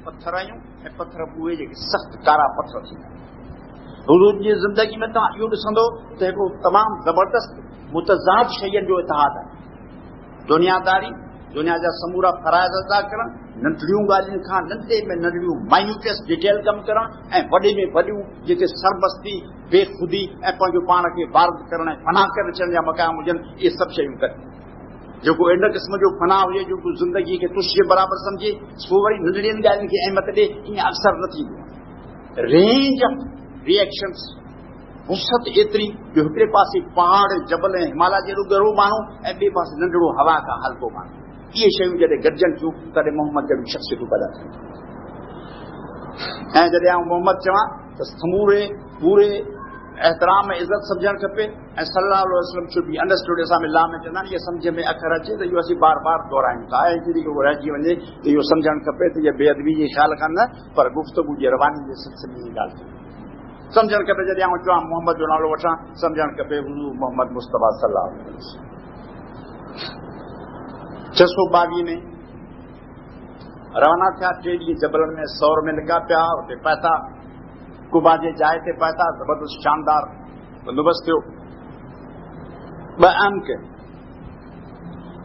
Speaker 2: پتھر آئیں پتھر بوئے جی سخت کارا پتھر تھی حضور جی زندگی میں تمام یہ ڈسندو تو تمام زبردست متضاد شیئن جو اتحاد ہے دنیا داری دنیا جا سمورا فرائض ادا کرن ننढड़ियूं ॻाल्हियुनि खां नंढे में नंढड़ियूं माइन्यूटेस्ट डिटेल कम करण ऐं वॾे में वॾियूं जेके सरबस्ती बेखुदी ऐं पंहिंजो पाण खे वार्द करण ऐं फना करे अचण जा मक़ाम हुजनि इहे सभु शयूं कनि जेको इन क़िस्म जो फना हुजे जेको ज़िंदगी खे तुष जे बराबरि सम्झे सो वरी नंढड़ियुनि ॻाल्हियुनि खे अहमियत ॾे ईअं अक्सर न थींदो रेंज ऑफ रिएक्शन्स वुसत एतिरी जो हिकिड़े पासे पहाड़ जबल ऐं हिमालय जहिड़ो ॻरो माण्हू ऐं ॿिए पासे नंढड़ो हवा खां हल्को माण्हू इहे शयूं जॾहिं गॾजनि थियूं तॾहिं मोहम्मद जहिड़ियूं शख़्सियतूं पैदा थियूं ऐं जॾहिं आउं मोहम्मद चवां त समूरे पूरे एहतराम ऐं इज़त सम्झणु खपे ऐं सल्लल्लाहु अलैहि वसल्लम शुड बी अंडरस्टूड असां में ला में चवंदा आहिनि इहे सम्झ में अखर अचे त इहो असीं बार बार दोहरायूं था ऐं जॾहिं इहो रहिजी वञे त इहो सम्झणु खपे त इहा बेअदबी जे ख़्याल खां न पर गुफ़्तगू जी रवानी जे सिलसिले जी ॻाल्हि थी सम्झणु खपे जॾहिं आउं चवां मोहम्मद जो नालो वठां सम्झणु खपे हुज़ूर मोहम्मद मुस्तफ़ा सल्लल्लाहु अलैहि वसल्लम 622 में रवाना थिया 3 ॾींहं जबलनि में सौर में लिका पिया उते पहुता कुबा जे जाइ ते पहुता ज़बरदस्त शानदार बंदोबस्त थियो 2 अहम कयो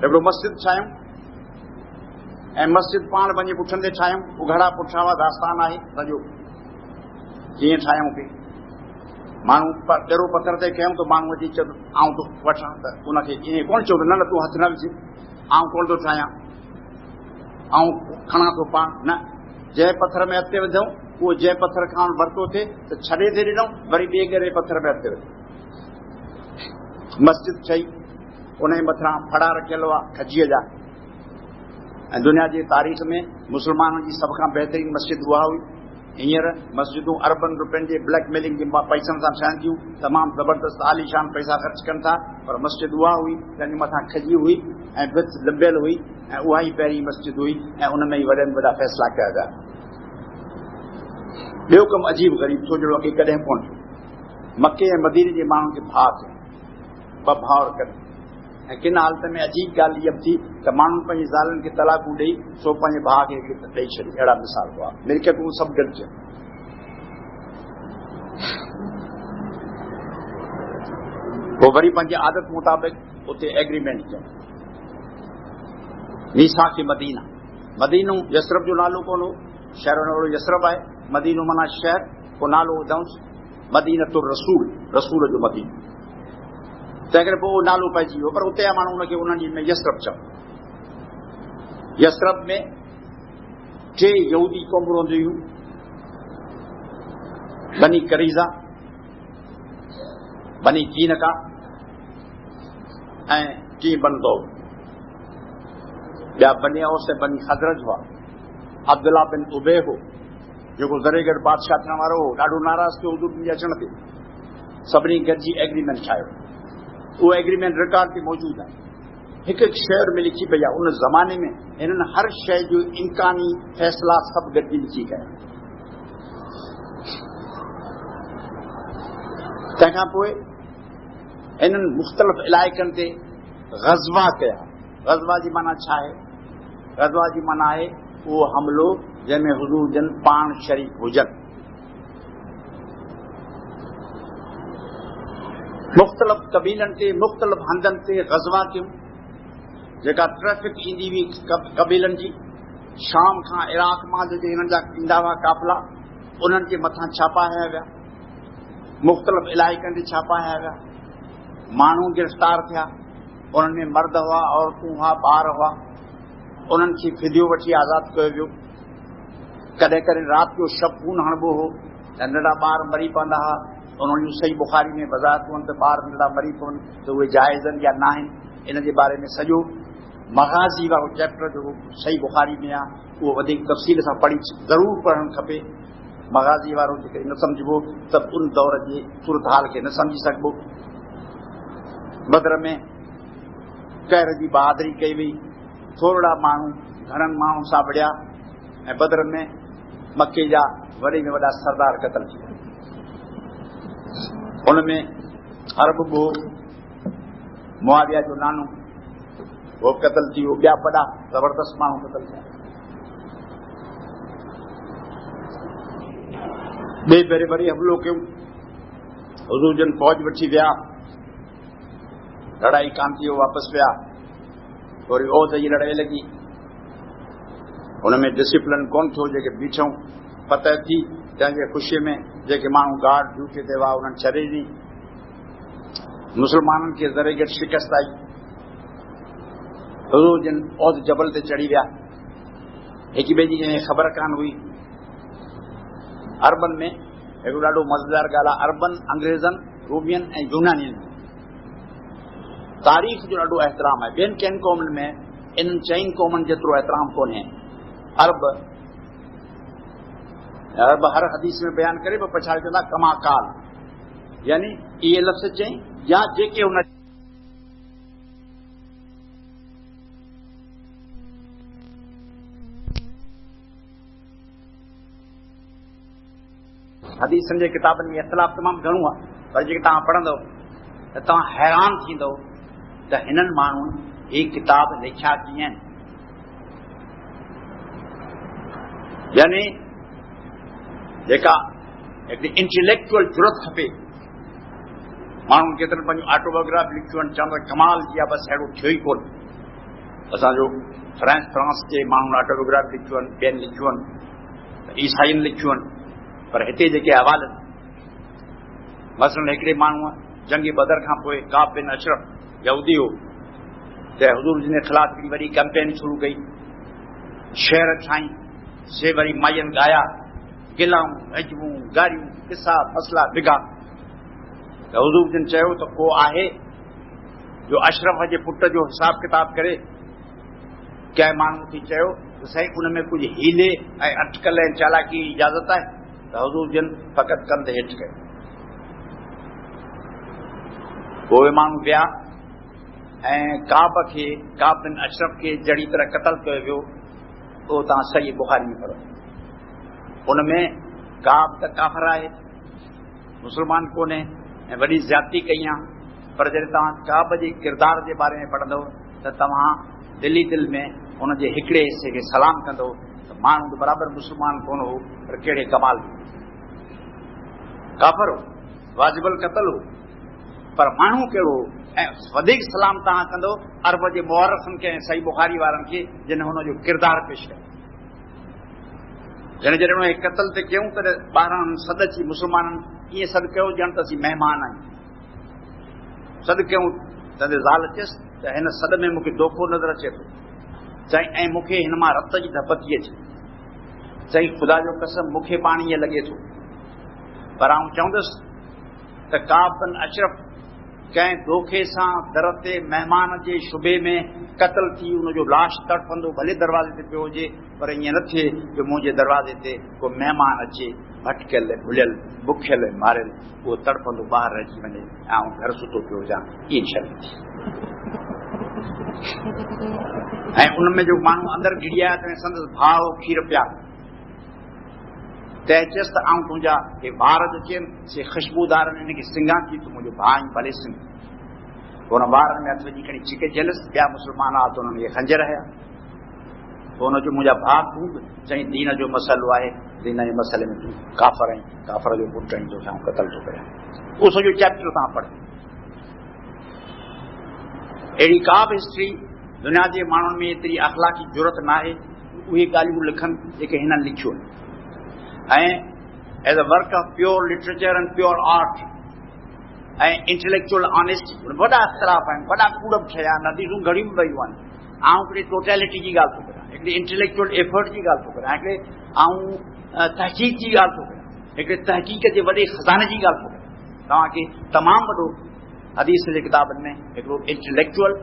Speaker 2: हिकिड़ो मस्जिद ठाहियूं ऐं मस्जिद पाण वञी पुठनि ते ठाहियूं उघड़ा पुठियां वारा दास्तान आहे सॼो कीअं ठाहियूं पई माण्हू ॾेरो पथर ते कयूं त माण्हू अची चयो आउं तो वठां त उनखे ईअं कोन चयो न तूं हथ न विझ आउं कोन थो ठाहियां आउं खणा थो पाण न जंहिं पथर में हथ विधऊं उहो जंहिं पथर खां वरितो थिए त छॾे ते ॾिनऊं वरी ॿिए ॻरे पथर में हथ विधो मस्जिद ठही उन जे मथां फड़ा रखियल हुआ खजीअ जा ऐं दुनिया जी तारीख़ में मुस्लमाननि जी सभ खां बहितरीन मस्जिद उहा हुई हींअर मस्जिदूं अरबन रुपयनि जे ब्लैकमेलिंग जे पैसनि सां ठहनि थियूं तमामु ज़बरदस्त आलीशान पैसा ख़र्च कनि था पर मस्जिद उहा हुई जंहिंजे मथां खजी हुई ऐं भित लिबियल हुई ऐं उहा ई पहिरीं मस्जिद हुई ऐं उन में ई वॾे में वॾा फ़ैसिला कया विया ॿियो कमु अजीब ग़रीब छो जो अॻे कॾहिं कोन थियो मके ऐं मदीने जे माण्हुनि खे भाउ थियो 2 भाउर कनि ऐं किन हालत में अजीब ॻाल्हि इहा थी त माण्हुनि पंहिंजी ज़ालुनि खे तलाकूं ॾेई सो पंहिंजे भाउ खे ॾेई छॾी अहिड़ा मिसाल हुआ मिल्कियतूं सभु गॾिजनि पोइ वरी पंहिंजी आदत मुताबिक़ उते एग्रीमेंट कयो मीसा खे मदीना मदीनो यसरब जो नालो कोन हो शहर जो नालो यसरब आहे मदीनो माना शहर पोइ नालो ॿुधऊंसि मदीनतुर रसूल रसूल जो मदीनो तंहिं करे पोइ नालो पइजी वियो पर उते जा माण्हू हुनखे उन्हनि में यसरब चयो यसरब में 3 यहूदी क़ौमूं रहंदियूं हुयूं बनी करीज़ा बनी कीनका ऐं की बंदो ॿिया बनी औस ऐं बनी खज़रज हुआ अब्दुल्ला बिन उबे हो जेको ज़रेगढ़ बादशाह थियण वारो हो ॾाढो नाराज़ थियो हुजूर जे अचण ते सभिनी गॾिजी एग्रीमेंट ठाहियो उहो एग्रीमेंट रिकॉर्ड ते मौजूदु आहे हिकु हिकु शहर में लिखी पई आहे उन ज़माने में हिननि हर शइ जो इम्कानी फ़ैसिला सभु गॾिजी लिखी कया तंहिंखां पोइ हिननि मुख़्तलिफ़ इलाइक़नि ते ग़ज़वा कया ग़ज़वा जी माना छा आहे ग़ज़वा जी माना आहे उहो हमिलो जंहिंमें हुज़ूर जन पाण शरीक हुजनि मुख़्तलिफ़ क़बीलनि ते मुख़्तलिफ़ हंधनि ते ग़ज़वा कयूं जेका ट्रैफिक ईंदी हुई क़बीलनि जी शाम खां इराक़ मां जेके हिननि जा ईंदा हुआ काफ़िला उन्हनि जे मथां छापा हया विया मुख़्तलिफ़ इलाइक़नि ते छापा हया विया माण्हू गिरफ़्तार थिया उन्हनि में मर्द हुआ औरतूं हुआ ॿार हुआ उन्हनि खे फिदियो वठी आज़ादु कयो वियो कॾहिं कॾहिं राति जो शब खून हणिबो हो नंढड़ा ॿार मरी पवंदा हुआ उन्हनि जूं सही बुखारी में वज़ाहतूं त ॿार नंढा मरी पवनि त उहे जाइज़ आहिनि या न आहिनि, इन जे बारे में सॼो मग़ाज़ी वारो चैप्टर जेको सही बुखारी में आहे उहो वधीक तफ़सील सां पढ़ी ज़रूरु पढ़णु खपे। मग़ाज़ी वारो जेके न सम्झबो त उन दौर जी सूरत हाल खे न सम्झी सघिबो। बदर में कहर जी बहादुरी कई वई, थोरा माण्हू घणनि माण्हुनि सां विढ़िया ऐं बदर में मके जा वॾे में वॾा सरदार क़तल थी विया। उनमें अरब बो मुआविया जो नानो वो क़तल थी वियो, ॿिया वॾा ज़बरदस्त माण्हू क़तल थिया। ॿिए भेरे वरी हमिलो कयूं, हुज़ूर जन फ़ौज वठी विया, लड़ाई कान थी, वापसि विया, वरी ओद जी लड़ाई लॻी, हुनमें डिसिप्लिन कोन थियो। जेके बीठूं फतह थी, तंहिंजे ख़ुशीअ में जेके माण्हू गार्ड ड्यूटी ते हुआ उन्हनि छॾे ॾिनी। मुस्लमाननि खे ज़रे घटि शिकस्त आई। हुज़ूर जन ओद जबल ते चढ़ी विया, हिक ॿिए जी कंहिंखे ख़बर कान हुई। अरबन में हिकिड़ो ॾाढो मज़ेदार ॻाल्हि आहे, अरबन अंग्रेज़नि, रूबियन ऐं यूनानियन तारीख़ जो ॾाढो एहतराम आहे। ॿियनि कंहिं क़ौमनि में इन्हनि चइनि क़ौमनि जेतिरो एहतराम कोन्हे। अरब हर हदीस में बयानु करे पोइ पछाड़े चवंदा कमा काल, यानी इहे लफ़्ज़ चई या जेके हुन हदीसनि जे किताबनि में इख़्तिलाफ़ तमामु घणो आहे, पर जेके तव्हां पढ़ंदव त तव्हां हैरान थींदव त हिननि माण्हुनि ही किताब लिखिया कीअं आहिनि। यानी जेका हिकिड़ी इंटेलेक्चुअल ज़रूरत खपे। माण्हुनि केतिरनि पंहिंजूं ऑटोबायोग्राफी लिखियूं आहिनि, चवंदा कमाल जी आहे, बसि अहिड़ो थियो ई कोन। असांजो फ्रांस जे माण्हुनि ऑटोबायोग्राफी लिखियूं आहिनि, ॿियनि लिखियूं आहिनि, ईसाइनि लिखियूं आहिनि, पर हिते जेके हवाल मसलन हिकिड़े माण्हूअ जंगी बदर खां पोइ काब बिन अशरफ यहूदी हो, त हुज़ूर जिन जे ख़िलाफ़ हिकिड़ी वॾी कैंपेन शुरू कई, शहर ठाही, से वरी माइनि ॻाया, गिलाऊं हजबूं गारियूं किसा मसला बिगा। त हुज़ूर जिन चयो त को आहे जो अशरफ जे पुट जो हिसाब किताब करे। कंहिं माण्हू खे चयो त साईं उन में कुझु हीले ऐं अटकल ऐं चालाकी जी इजाज़त आहे, त हुज़ूर जिन फ़क़ति कंध हेठि कयो। उहे माण्हू विया ऐं काब बिन अशरफ खे जहिड़ी तरह क़तल कयो वियो, उहो तव्हां सही बुखारी में पढ़ो। उनमें काब त काफ़िर आहे, मुस्लमान कोन्हे ऐं वॾी ज़्यादती कई आहे, पर जॾहिं तव्हां काब जे किरदार जे बारे में पढ़ंदव त तव्हां दिली दिल में हुनजे हिकिड़े हिसे खे सलाम कंदो त माण्हू त बराबरि मुस्लमान कोन हो, पर कहिड़े कमाल हो। काफ़िर हो, वाजिबल क़तल हो, पर माण्हू कहिड़ो हो। ऐं वधीक सलाम तव्हां कंदो अरब जे मुअर्रिख़नि खे ऐं सही बुखारी वारनि खे जिन हुनजो किरदारु पेश कयो। जॾहिं हुन खे क़तल ते कयूं त ॿारहं सद अची मुस्लमाननि ईअं सॾु कयो ॼण त असीं महिमान आहियूं। सॾु कयूं त ज़ाल चयसि त हिन सॾ में मूंखे दोखो नज़र अचे थो। चई ऐं मूंखे हिन मां रत जी धप थी अचे। चई ख़ुदा जो कसम मूंखे पाण ईअं लॻे थो, पर आउं चवंदुसि त काब बिन अशरफ कंहिं धोखे सां दर ते महिमान जे शुबे में क़तल थी हुनजो लाश तड़पंदो भले दरवाज़े ते पियो हुजे, पर ईअं न थिए जो मुंहिंजे दरवाज़े ते को महिमान अचे भटकियल भुलियल बुखियल मारियल उहो तड़पंदो ॿाहिरि अची वञे ऐं घर सुतो पियो हुजां, इहा शर्त थी। ऐं उनमें जो माण्हू अंदरि घिड़ी आया त संदसि भाउ खीर पिया त चयसि त आउं तुंहिंजा हे ॿार जो चयनि से ख़ुशबूदार हिनखे सिंगा थी तूं मुंहिंजो भाउ भले सिंग। पोइ हुन ॿारनि में हथ विझी खणी छिके झेलसि, ॿिया मुस्लमान आ त हुननि खे खंजर हया। पोइ हुनजो मुंहिंजा भाउ तूं बि चई दीन जो मसइलो आहे, दीन जे मसइले में तूं काफ़िर आहीं, काफ़िर जो पुटु आहीं, तोसां क़तल थो करियां। उहो सॼो चैप्टर तव्हां पढ़ो। अहिड़ी का बि हिस्ट्री दुनिया जे माण्हुनि में एतिरी अख़लाक़ी ज़रूरत न आहे उहे ॻाल्हियूं लिखनि जेके हिननि लिखियूं आहिनि। ऐं as a work of pure literature and pure art ऐं इंटेलेक्चुअल ऑनेस्टी वॾा इख़्तिलाफ़ आहिनि, वॾा कूड़ बि ठहिया आहिनि, हदीसूं घणियूं वयूं आहिनि। आउं हिकिड़ी टोटेलिटी जी ॻाल्हि थो करियां, हिकिड़ी इंटेलेक्चुअल एफर्ट जी ॻाल्हि थो करियां, हिकिड़े तहक़ीक़ जी ॻाल्हि थो करियां, हिकिड़े तहक़ीक़ जे वॾे ख़ज़ाने जी ॻाल्हि थो करियां। तव्हांखे तमामु वॾो हदीस जे किताबनि में हिकिड़ो इंटेलेक्चुअल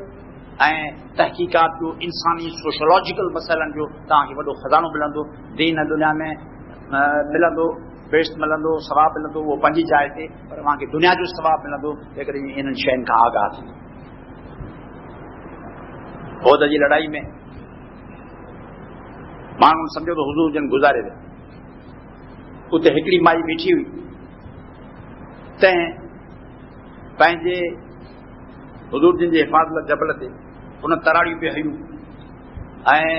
Speaker 2: ऐं तहक़ीक़ात जो इंसानी सोशोलॉजिकल मसइलनि जो तव्हांखे वॾो खज़ानो मिलंदो। दीन दुनिया में मिलंदो, बेस्ट मिलंदो, सवाबु मिलंदो, उहो पंहिंजी जाइ ते, पर तव्हांखे दुनिया जो सवाबु मिलंदो जेकॾहिं इन्हनि शयुनि खां आगाह थी। उहिद जी लड़ाई में माण्हू सम्झो त हुज़ूर जन गुज़ारे विया। उते हिकिड़ी माई बीठी हुई, तंहिं पंहिंजे हुज़ूर जन जे हिफ़ाज़त जबल ते उन तराड़ियूं पिए हयूं ऐं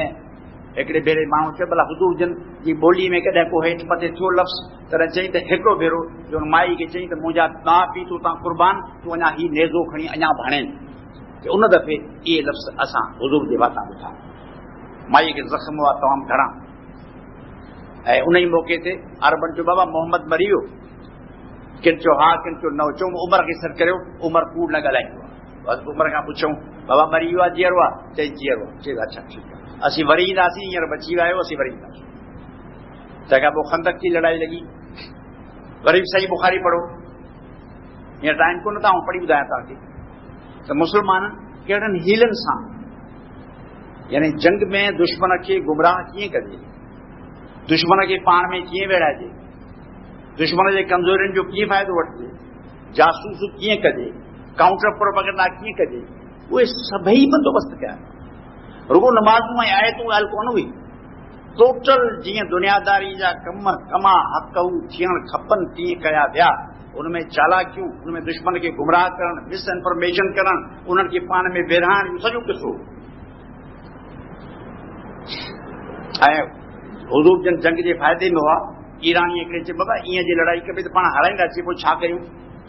Speaker 2: हिकिड़े भेरे माण्हू चयो भला हुज़ूर जन जी ॿोली में कॾहिं को हेठि मथे थियो लफ़्ज़, तॾहिं चई त हिकिड़ो भेरो जो हुन माई खे चई त मुंहिंजा माउ पीउ तूं तव्हां क़ुर्बान, तूं अञा हीउ नेज़ो खणी अञा भाणेनि। उन दफ़े इहे लफ़्ज़ असां हुज़ूर जे वाता ॿुधा। माई खे ज़ख़्म हुआ तमामु घणा ऐं उन ई मौक़े ते अरबनि चयो बाबा मोहम्मद मरी वियो। किन चयो हा, किन चयो न। चऊं उमर खे सॾु करियो, उमर कूड़ न ॻाल्हाईंदो आहे। बसि उमर खां पुछूं बाबा मरी वियो आहे, जीअरो आहे? चई जीअरो आहे। चई अच्छा ठीकु आहे, असीं वरी ईंदासीं, हींअर बची विया आहियो, असीं वरी ईंदासीं। तंहिंखां पोइ खंदक जी लड़ाई लॻी, वरी बि सही बुखारी पढ़ो, हींअर टाइम कोन था पढ़ी ॿुधायां तव्हांखे त मुस्लमाननि कहिड़नि हीलनि सां यानी जंग में दुश्मन खे गुमराह कीअं कजे, दुश्मन खे पाण में कीअं विढ़ाइजे, दुश्मन जे कमज़ोरियुनि जो कीअं फ़ाइदो वठिजे, जासूस कीअं कजे, काउंटर प्रोपेगेंडा कीअं कजे, उहे सभई बंदोबस्त कया। रुगो नमाज़ूं ऐं आयतूं ॻाल्हि कोन हुई, टोटल जीअं दुनियादारी जा कमा हक़ थियणु खपनि तीअं कया विया। उनमें चालाकियूं, उनमें दुश्मन खे गुमराह करणु, मिस इंफॉर्मेशन करणु, उन्हनि खे पाण में विरहाइण, इहो सॼो किसो। ऐं हुज़ूर जन जंग जे फ़ाइदे में हुआ। ईरानी हिकिड़े चए बाबा ईअं जे लड़ाई कबी त पाण हाराईंदासीं, पोइ छा कयूं?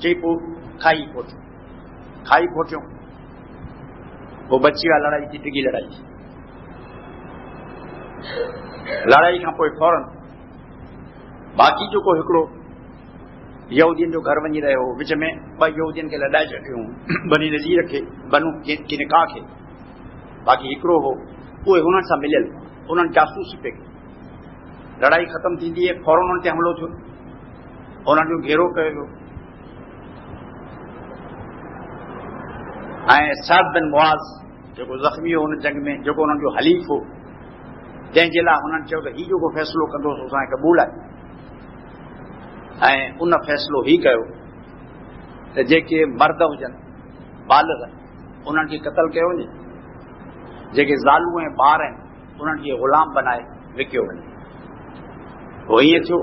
Speaker 2: चई पोइ खाई फोटियूं। पोइ बची विया लड़ाई थी, टिगी लड़ाई। लड़ाई खां पोइ फौरन बाक़ी जेको हिकिड़ो यहूदियुनि जो घर वञी रहियो, विच में ॿ यहूदियुनि खे लॾाए छॾियूं, बनी नज़ीर खे, बनू किनका खे। बाक़ी हिकिड़ो हो, उहे हुननि सां मिलियल, उन्हनि जासूसी पे कई। लड़ाई ख़तम थींदी आहे, फौरन उन्हनि ते हमिलो थियो, उन्हनि जो घेरो कयो वियो ऐं साद बिन मुआज़ जेको ज़ख़्मी हो हुन जंग में, जेको उन्हनि जो हलीफ़ हो, जंहिंजे लाइ हुननि चयो त हीउ जेको फ़ैसिलो कंदोसि असांखे क़बूल आहे। ऐं उन फ़ैसिलो हीउ कयो त जेके मर्द हुजनि बालिग़, उन्हनि खे क़तल कयो वञे, जेके ज़ालू ऐं ॿार आहिनि उन्हनि खे ग़ुलाम बनाए विकियो वञे। पोइ ईअं थियो,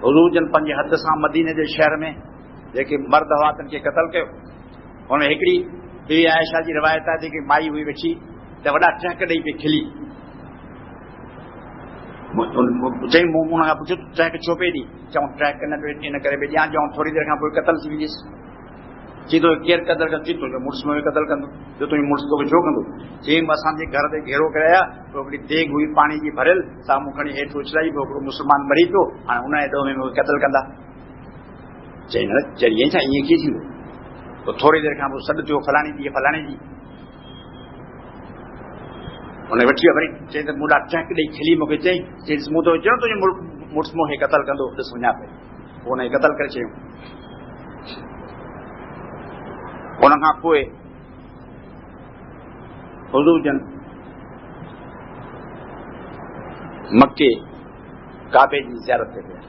Speaker 2: हुज़ूर जन पंहिंजे हद सां मदीने जे शहर में जेके मर्द हुआ तन खे क़तल कयो। हुन हिकिड़ी ॿी आयशा जी रिवायत आहे, जेकी माई हुई वेठी त वॾा टहक ॾेई पई खिली। चई मूं हुन खां पुछियो टहक छो पई ॾी? चऊं टहक न पई इन करे पई ॾियां, चऊं थोरी देरि खां पोइ क़तल थी वेंदुसि। चई थो केरु क़तल कंदो? चई तुंहिंजो मुड़ुस में क़तल कंदो। जो तुंहिंजो मुड़ुस तोखे छो कंदो? चई असांजे घर ते घेरो कराया, पोइ हिकिड़ी देग हुई पाणी जी भरियल, साम्हूं खणी हेठि उछलाई, पोइ हिकिड़ो मुस्लमान मरी पियो, हाणे हुन जे ॾोह में मूंखे क़तल कंदा। चई न चई छा ईअं कीअं थींदो? पोइ थोरी देरि खां पोइ सॾु थियो फलाणी जी फलाणे जी। हुन वठी वरी चई त मूं ॾाढा टहक ॾेई खिली मूंखे चई मूं त चयो तुंहिंजो मुड़ुस मूंखे क़तल कंदो, ॾिस वञा पई। पोइ हुनखे क़तल करे चयूं। हुन खां पोइ हुज़ूर जन मके काबे जी ज़ियारत ते विया।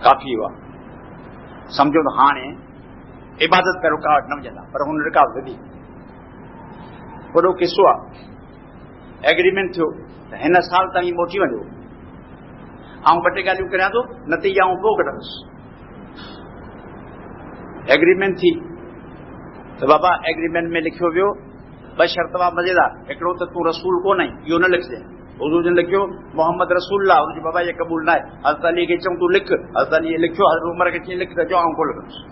Speaker 2: काफ़ी हुआ, सम्झो त हाणे इबादत पे रुकावट न विझंदा, पर हुन रुकावट विधी। वॾो किसो आहे, एग्रीमेंट थियो त हिन साल ताईं मोटी वञो, ऐं ॿ टे ॻाल्हियूं करियां थो, नतीजा ऐं पोइ कढंदुसि। एग्रीमेंट थी त बाबा एग्रीमेंट में लिखियो वियो, ॿ शर्त हुआ मज़ेदार। हिकिड़ो त तूं रसूल कोन आई, इहो न लिखजे। हुज़ूर जन लिखियो मोहम्मद रसूल आहे, हुनजी बाबा इहे क़बूल न आहे। हज़रत अली खे चऊं तूं लिख, हज़रत अली लिखियो। हज़रत उमर खे कीअं लिख त चओ आउं कोन लिखंदुसि।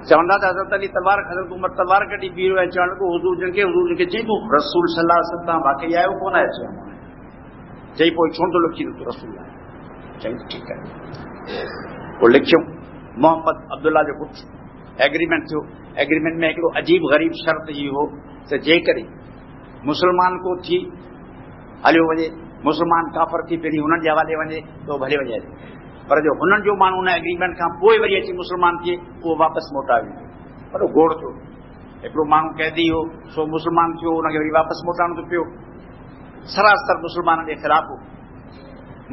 Speaker 2: चवंदा त हज़रत अली तलवार, हज़रत उमर तलवार कढी बीहो ऐं चवण लॻो हुज़ूर जन खे, हुज़ूर जन खे चई तूं रसूल सल्लल्लाहु अलैहि वसल्लम वाक़ई आयो कोन आहे? चई पोइ छो थो लिखी तूं रसूल आहे? चई ठीकु आहे। पोइ लिखियो मोहम्मद अब्दुल्ला जो पुटु। एग्रीमेंट थियो। एग्रीमेंट में हिकिड़ो अजीब ग़रीब शर्त ई हो त जेकॾहिं मुस्लमान को थी हलियो वञे, मुस्लमान काफ़र थी पहिरीं हुननि जे हवाले वञे तो भले वञे, पर जो हुननि जो माण्हू हुन एग्रीमेंट खां पोइ वरी अची मुस्लमान थिए उहो वापसि मोटाए पर गोड़ थियो। हिकिड़ो माण्हू कैदी हो सो मुस्लमान थियो, हुनखे वरी वापसि मोटाइणो थो पियो। सरासर मुस्लमाननि जे ख़िलाफ़ हो।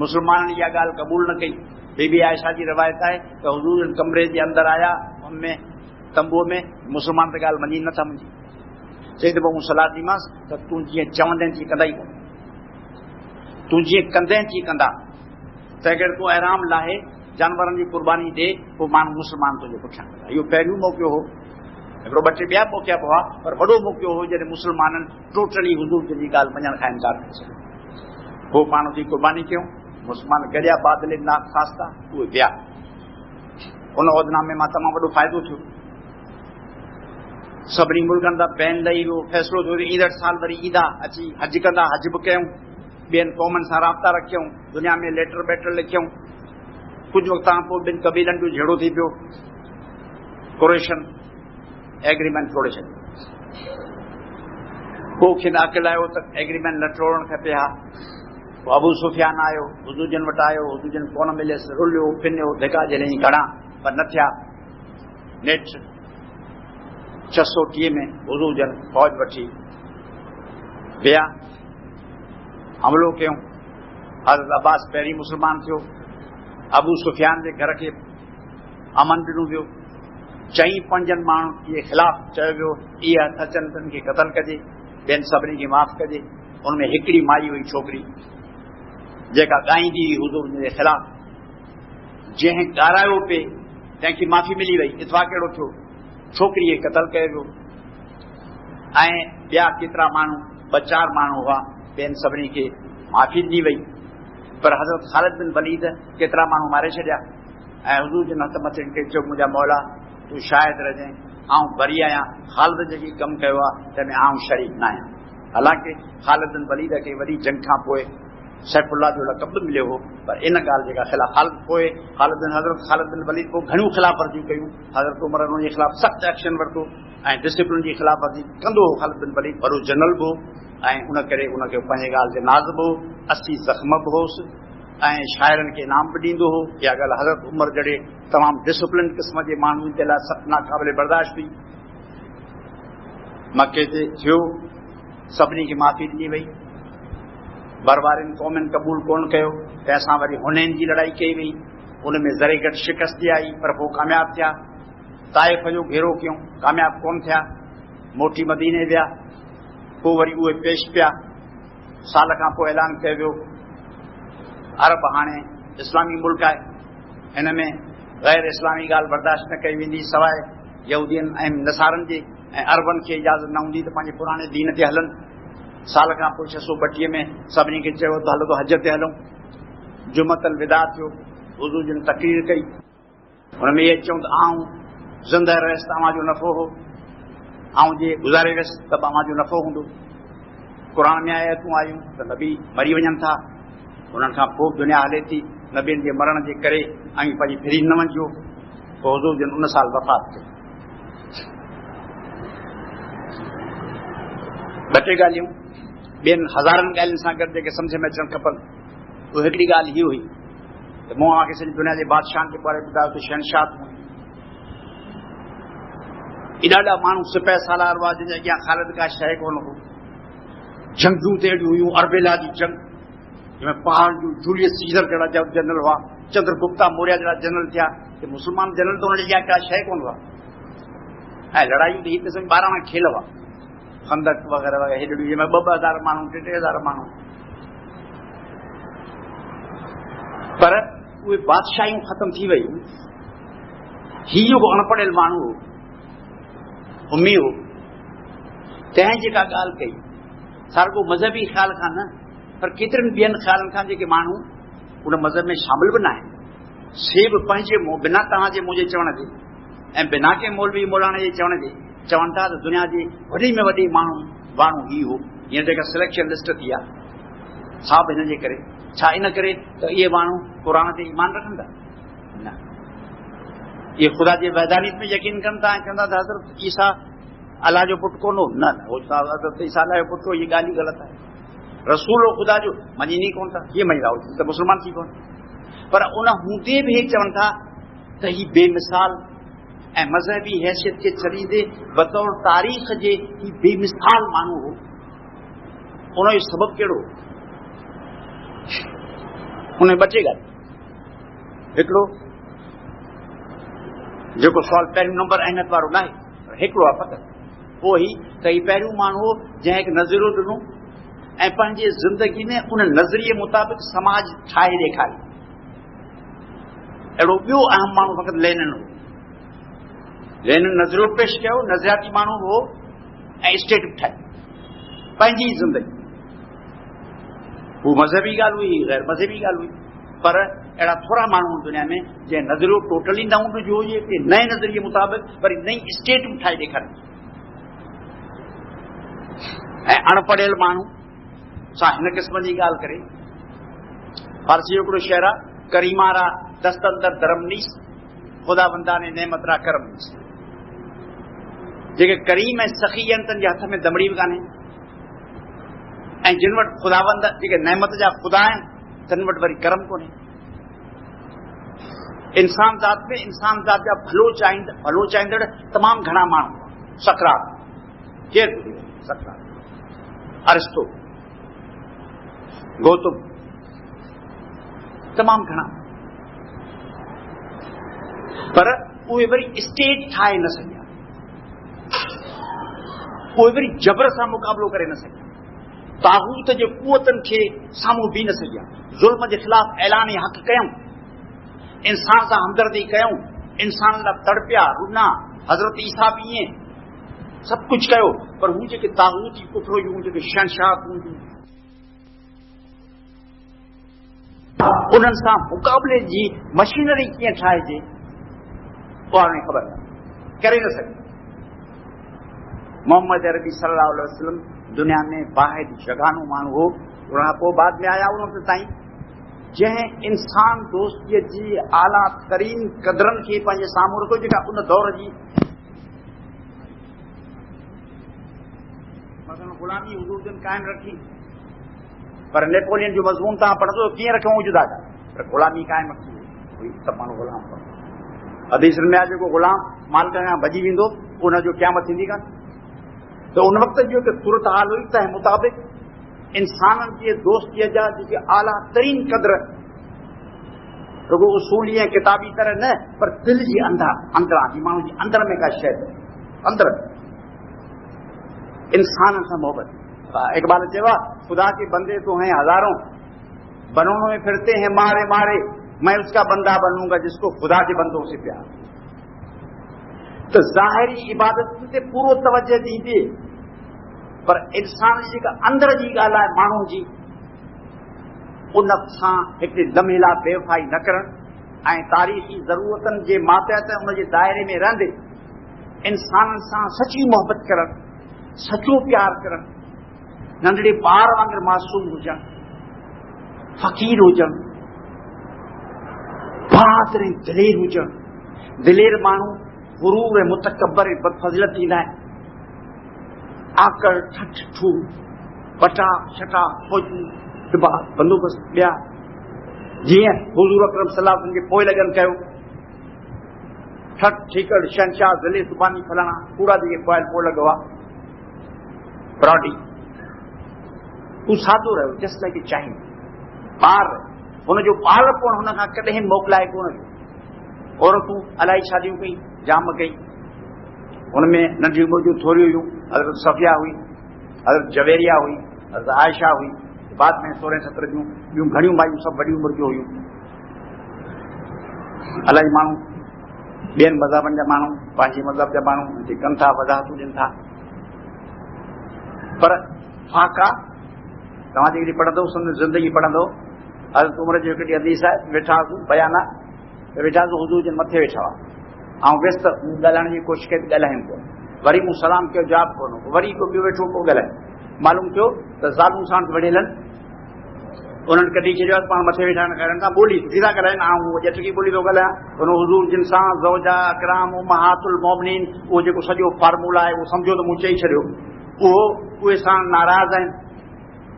Speaker 2: मुस्लमाननि इहा ॻाल्हि क़बूल न कई। बीबी आयशा जी रिवायत आहे त हुज़ूर कमरे जे अंदरि आया उनमें तंबूअ में, मुस्लमान त ॻाल्हि मञी नथा मुंहिंजी। चई त पोइ मूं सलाह ॾीमांसि त तूं जीअं चवंदे थी कंदा ई कोन, तूं जीअं कंदे थी कंदा, तंहिं करे तूं आराम लाहे जानवरनि जी कुर्बानी ॾे, पोइ माण्हू मुस्लमान तुंहिंजे पुठियां कंदा। इहो पहिरियों मौक़ो हो। हिकिड़ो ॿ टे ॿिया मौक़ा हुआ, पर वॾो मौक़ो हो जॾहिं मुस्लमाननि टोटली हुज़ूर जी ॻाल्हि मञण खां इनकार करे छॾियो। पोइ माण्हू जी कुर्बानी कयूं, मुस्लमान गॾिया बादल नाक ख़ासता उहे विया। उन उहिदनामे मां तमामु वॾो फ़ाइदो थियो। सभिनी मुल्कनि जा बैन लही वियो, फ़ैसिलो थियो ईंदड़ साल वरी ईंदा, अची हज कंदा, हज बि कयूं, ॿियनि क़ौमनि सां राब्ता रखियऊं, दुनिया में लेटर वेटर लिखियऊं। कुझु वक़्त खां पोइ ॿिनि क़बीलनि जो झेड़ो थी पियो, कुरैशन एग्रीमेंट तोड़े छॾियो। पोइ खेनि अकिल आयो त एग्रीमेंट न तोड़णु खपे हा। पोइ अबू सुफियान आयो, हुज़ूर जन वटि आयो, हुज़ूर जन कोन मिलियसि, रुलियो पिनियो धिका जॾहिं घणा पर न थिया। नेठ 630 में हुज़ूर जन फ़ौज वठी विया, हमलो कयूं। हज़रत अब्बास पहिरीं मुस्लमान थियो। अबू सुफियान जे घर खे अमन ॾिनो वियो। 4-5 माण्हुनि जे ख़िलाफ़ चयो वियो इहे हथ अचनि त खे क़तल कजे, ॿियनि सभिनी खे माफ़ कजे। उनमें हिकिड़ी माई हुई छोकिरी जेका ॻाईंदी हुई हुज़ूर जे ख़िलाफ़, जंहिं ॻारायो पे तंहिंखे माफ़ी मिली वई। इतफ़ाक़ कहिड़ो थियो, छोकिरीअ खे क़तल कयो वियो। ऐं ॿिया केतिरा माण्हू 2-4 माण्हू हुआ, ॿियनि सभिनी खे माफ़ी ॾिनी वई। पर हज़रत ख़ालिद बिन वलीद केतिरा माण्हू मारे छॾिया। ऐं हुज़ूर जन हथ मथे खे चयो मुंहिंजा मौला तूं शायदि रजांइ, आउं बरी आहियां, ख़ालिद जेकी कमु कयो आहे तंहिंमें आउं शरीक न आहियां। हालांकि ख़ालिद बिन वलीद खे वरी जंग खां पोइ सैफुल्लाह जो लक़ब बि मिलियो हो, पर इन ॻाल्हि जेका ख़िलाफ़ हज़रत ख़ालिद बिन वलीद पोइ घणियूं ख़िलाफ़ वर्जियूं कयूं। हज़रत उमर उन जे ख़िलाफ़ सख़्तु एक्शन वरितो ऐं डिसिप्लिन जी ख़िलाफ़ वर्जी कंदो हो। ख़ालिद बिन वलीद वॾो जनरल बि हो ऐं उन करे उनखे पंहिंजे ॻाल्हि ते नाज़ बि हो, 80 ज़ख़्म बि होसि ऐं शाइरनि खे इनाम बि ॾींदो हो। इहा ॻाल्हि हज़रत उमर जहिड़े तमामु डिसिप्लिन क़िस्म जे माण्हुनि जे लाइ सख़्तु नाक़ाबिल बर्दाश्त हुई। मके ते थियो, सभिनी खे माफ़ी ॾिनी वई। बर वारनि क़ौमनि क़बूल कोन कयो, तंहिंसां वरी हुनैन जी लड़ाई कई वई, उन में ज़रे घटि शिकस्त आई, पर पोइ कामयाबु थिया। ताइफ़ जो घेरो कयूं, कामयाबु कोन थिया, मोटी मदीने विया। पोइ वरी उहे पेश पिया। साल खां पोइ ऐलान कयो वियो अरब हाणे इस्लामी मुल्क आहे, हिन में ग़ैर इस्लामी ॻाल्हि बर्दाश्त न कई वेंदी सवाइ यहूदियनि ऐं नसारनि जे, ऐं अरबनि खे इजाज़त न हूंदी त पंहिंजे पुराणे दीन ते हलनि। साल खां पोइ 632 में सभिनी खे चयो त हलो त हज ते हलूं। जुमतल विदा थियो, हुज़ूर जन तक़रीर कई, हुन में इहे चऊं त आऊं ज़िंदह रहियसि त अव्हांजो नफ़ो हो, आऊं जे गुज़ारे वियसि त अव्हांजो नफ़ो हूंदो। क़ुर में आयतूं आयूं त नबी मरी वञनि था, उन्हनि खां पोइ दुनिया हले थी, नबियुनि जे मरण जे करे ऐं पंहिंजी फिरी न वञिजो। पोइ हुज़ूर जन उन साल वफ़ात कई। ॿ टे ॻाल्हियूं ॿियनि हज़ारनि ॻाल्हियुनि सां गॾु जेके सम्झ में अचणु खपनि, उहा हिकिड़ी ॻाल्हि हीअ हुई त मूं तव्हांखे सॼी दुनिया जे बादशाहनि जे बारे में ॿुधायो त शहनशाह एॾा ॾाढा माण्हू सिपह सालार हुआ जंहिंजे अॻियां ख़ालिद का शइ कोन हो। जंगूं त अहिड़ियूं हुयूं, अरबेला जी जंग जंहिंमें पहाड़ जूं, जूलियस सीज़र जहिड़ा जनरल हुआ, चंद्रगुप्ता मौर्य जहिड़ा जनरल थिया। कि मुस्लमान जनरल त हुनजे अॻियां का शइ कोन हुआ। ऐं लड़ायूं त हीअ क़िस्म 12 खेल हुआ, खंदक वग़ैरह वग़ैरह हेॾियूं, जंहिंमें 2-2 हज़ार माण्हू, 3-3 हज़ार माण्हू। पर उहे बादशाहियूं ख़तम थी वयूं। हीउ जेको अणपढ़ियल माण्हू हो, उम्मी हो, तंहिं जेका ॻाल्हि कई सारगो मज़हबी ख़्याल खां न, पर केतिरनि ॿियनि ख़्यालनि खां जेके माण्हू उन मज़हब में शामिल बि न आहिनि, से बि पंहिंजे बिना तव्हांजे मुंहिंजे चवण जे ऐं बिना के मौलवी मौलाना जे चवण जे चवनि था त दुनिया जी वॾी में वॾी माण्हू ही हो। हीअं जेका सिलेक्शन लिस्ट थी आहे छा बि हिन जे करे, छा इन करे त इहे माण्हू क़ुर ते ईमान रखंदा न, इहे ख़ुदा जे वैधानियत में यकीन कनि था ऐं चवंदा त हज़रत ईसा अलाह जो पुटु कोन हो। न, हज़रत ईसा अलाह जो पुटु हो, इहा ॻाल्हि ई ग़लति आहे। रसूल हो ख़ुदा जो, मञीनी कोन था, कीअं मञींदा हो त मुस्लमान थी कोन। पर उन हूंदे बि हे चवनि था त ही बेमिसाल ऐं मज़हबी हैसियत खे छॾींदे बतौर तारीख़ जे ही बेमिसाल माण्हू हो। उन जो सबबु कहिड़ो? उन ॿ टे ॻाल्हि। हिकिड़ो जेको सुवाल पहिरियों नंबर अहमियत वारो न आहे, हिकिड़ो आहे फ़क़ति उहो ई त ही पहिरियों माण्हू हो जंहिं हिकु नज़रियो ॾिनो ऐं पंहिंजे ज़िंदगी में उन नज़रिये मुताबिक़ समाज ठाहे ॾेखारियो। अहिड़ो ॿियो अहम माण्हू फ़क़ति लेनिन हो। लेनिन नज़रियो पेश कयो, नज़रियाती माण्हू हो ऐं स्टेट बि ठाही पंहिंजी ज़िंदगी। हू मज़हबी ॻाल्हि हुई, ग़ैर मज़हबी ॻाल्हि हुई, पर अहिड़ा थोरा माण्हू दुनिया में जंहिं नज़रियो टोटली न हुनजो हुजे कि नए नज़रिये मुताबिक़ वरी नई स्टेट बि ठाहे ॾेखारे। ऐं अणपढ़ियल माण्हू सां हिन क़िस्म जी ॻाल्हि करे। फारसी हिकिड़ो शेर आहे, करीमारा दस्तंदर धर्मनीस ख़ुदा बंदाने नेमत रा करमनीस। जेके करीम ऐं सखी आहिनि तन जे हथ में दमड़ी बि कान्हे ऐं जिन वटि ख़ुदाबंद जेके नेमत जा ख़ुदा आहिनि तन वटि वरी करम कोन्हे। इंसान ज़ात में इंसान ज़ात जा भलो चाहींदड़ तमामु घणा माण्हू। सकरात, केरु? सकरात, अरिस्टो, गौतम, तमामु घणा, पर उहे वरी स्टेट ठाहे न सघिया। उहे वरी जबर सां मुक़ाबिलो करे न सघिया। तागूत जे कुवतनि खे साम्हूं बीह न सघिया। ज़ुल्म जे ख़िलाफ़ ऐलान हक़ कयूं, इंसान सां हमदर्दी कयूं, इंसान लाइ तड़पिया रुना, हज़रत ईसा बि ईअं सभु कुझु कयो, पर हू जेके तागूत जी कुफर हुयूं, जेके शहनशाह हूंदियूं, उन्हनि सां मुक़ाबले जी मशीनरी कीअं ठाहिजे उहा उन्हें ख़बर करे न सघे। मोहम्मद अरबी सल्लल्लाहु अलैहि वसल्लम दुनिया में वाहिद जगानो माण्हू हो। उनखां पोइ बाद में आया उन वक़्त ताईं जंहिं इंसान दोस्तीअ जी आला तरीन क़दरनि खे पंहिंजे साम्हूं रखो, जेका उन दौर जी मसलन ग़ुलामी हुजूरनि क़ाइमु रखी। पर नेपोलियन जो मज़मून तव्हां पढ़ंदो कीअं रखियो जुदा ॻाल्हि, पर ग़ुलामी क़ाइमु रखी हुई, सभु माण्हू ग़ुलाम। हदीसनि में आहे जेको ग़ुलाम मालिक खां भॼी वेंदो उनजो क़यामत थींदी कान। त उन वक़्त जो हिकु सूरत हाल हुई, तंहिं मुताबिक़ इंसाननि जे दोस्तीअ जा जेके आला तरीन क़दर रुगो उसूली ऐं किताबी तरह न, पर दिल जी अंदरां जी माण्हू जी अंदर में का शइ अंदर इंसान सां मोहबत। इकबाल चयो आहे, खुदा के बंदे तो हैं हज़ारों, बनों में फिरते हैं मारे मारे, मैं उसका बंदा बनूंगा जिसको खुदा के बंदों से प्यार। तो ज़ाहिरी इबादत ते पूरो तवज्जो ॾींदे, पर इंसान जी जेका अंदर जी ॻाल्हि आहे माण्हू जी, उन सां हिकिड़े लम्हे लाइ बेवफ़ाई न करणु ऐं तारीख़ी ज़रूरतनि जे मातहत उन जे दायरे में रहंदे इंसाननि सां सची मोहबत करणु, सचो प्यार करणु, नंढड़े ॿार वांगुरु मासूम हुजणु, फ़क़ीर हुजणु, बहादुर ऐं दिलेर हुजणु। दिलेर माण्हू गुरूर ऐं मुतकबर ऐं बदफज़िलत थींदा आहिनि। आकड़ ठठ ठू पटा छटा फौजूं डिबा बंदोबस्त ॿिया जीअं हुज़ूर अकरम सल्लल्लाहु अलैहि वसल्लम जे पोइ लगन कयो। ठठ ठीकड़ शहनशाह ज़िले सुबानी फलाणा कूड़ा जेके पोयल पोइ लॻो आहे ब्रॉडी, तूं सादो रहियो जस्ट लाइक ए चाइल्ड। ॿार हुनजो ॿारपण हुन खां कॾहिं मोकिलाए कोन वियो। औरतूं इलाही शादियूं कई, जाम कई, हुनमें नंढियूं मुंहिंजूं थोरियूं हुयूं। हज़रत सफ़िया हुई, हज़रत जवेरिया हुई, हज़रत आयशा हुई, बाद में 16-17 जूं ॿियूं घणियूं मायूं सभु वॾी उमिरि जूं हुयूं। इलाही माण्हू ॿियनि मज़हबनि जा माण्हू पंहिंजे मज़हब जा माण्हू कनि था, वज़ाहतूं ॾियनि था, पर फाका तव्हां जेकॾहिं पढ़ंदव सुन ज़िंदगी पढ़ंदव, हज़रत उमर जो हिकिड़ी हदीस आहे, वेठासीं बयान आहे, वेठासीं हुज़ूर जे मथे वेठा हुआ, ऐं व्यस्त ॻाल्हाइण जी कोशिशि कई, ॻाल्हायूं पिया, वरी मूं सलाम कयो, जवाब कोन, वरी को ॿियो वेठो पोइ ॻाल्हाए, मालूम थियो त ज़ालूं साण वॾेलनि उन्हनि कढी छॾियो आहे, पाण मथे वेठा न करनि था, ॿोली सुठी था ॻाल्हाइनि, ऐं उहो ॼटकी ॿोली थो ॻाल्हायां, हुन हुज़ूर जिन सां ज़ौजा किराम उम्महातुल मोमिनीन उहो जेको सॼो फार्मूला आहे उहो सम्झो त मूं चई छॾियो, उहे सां नाराज़ आहिनि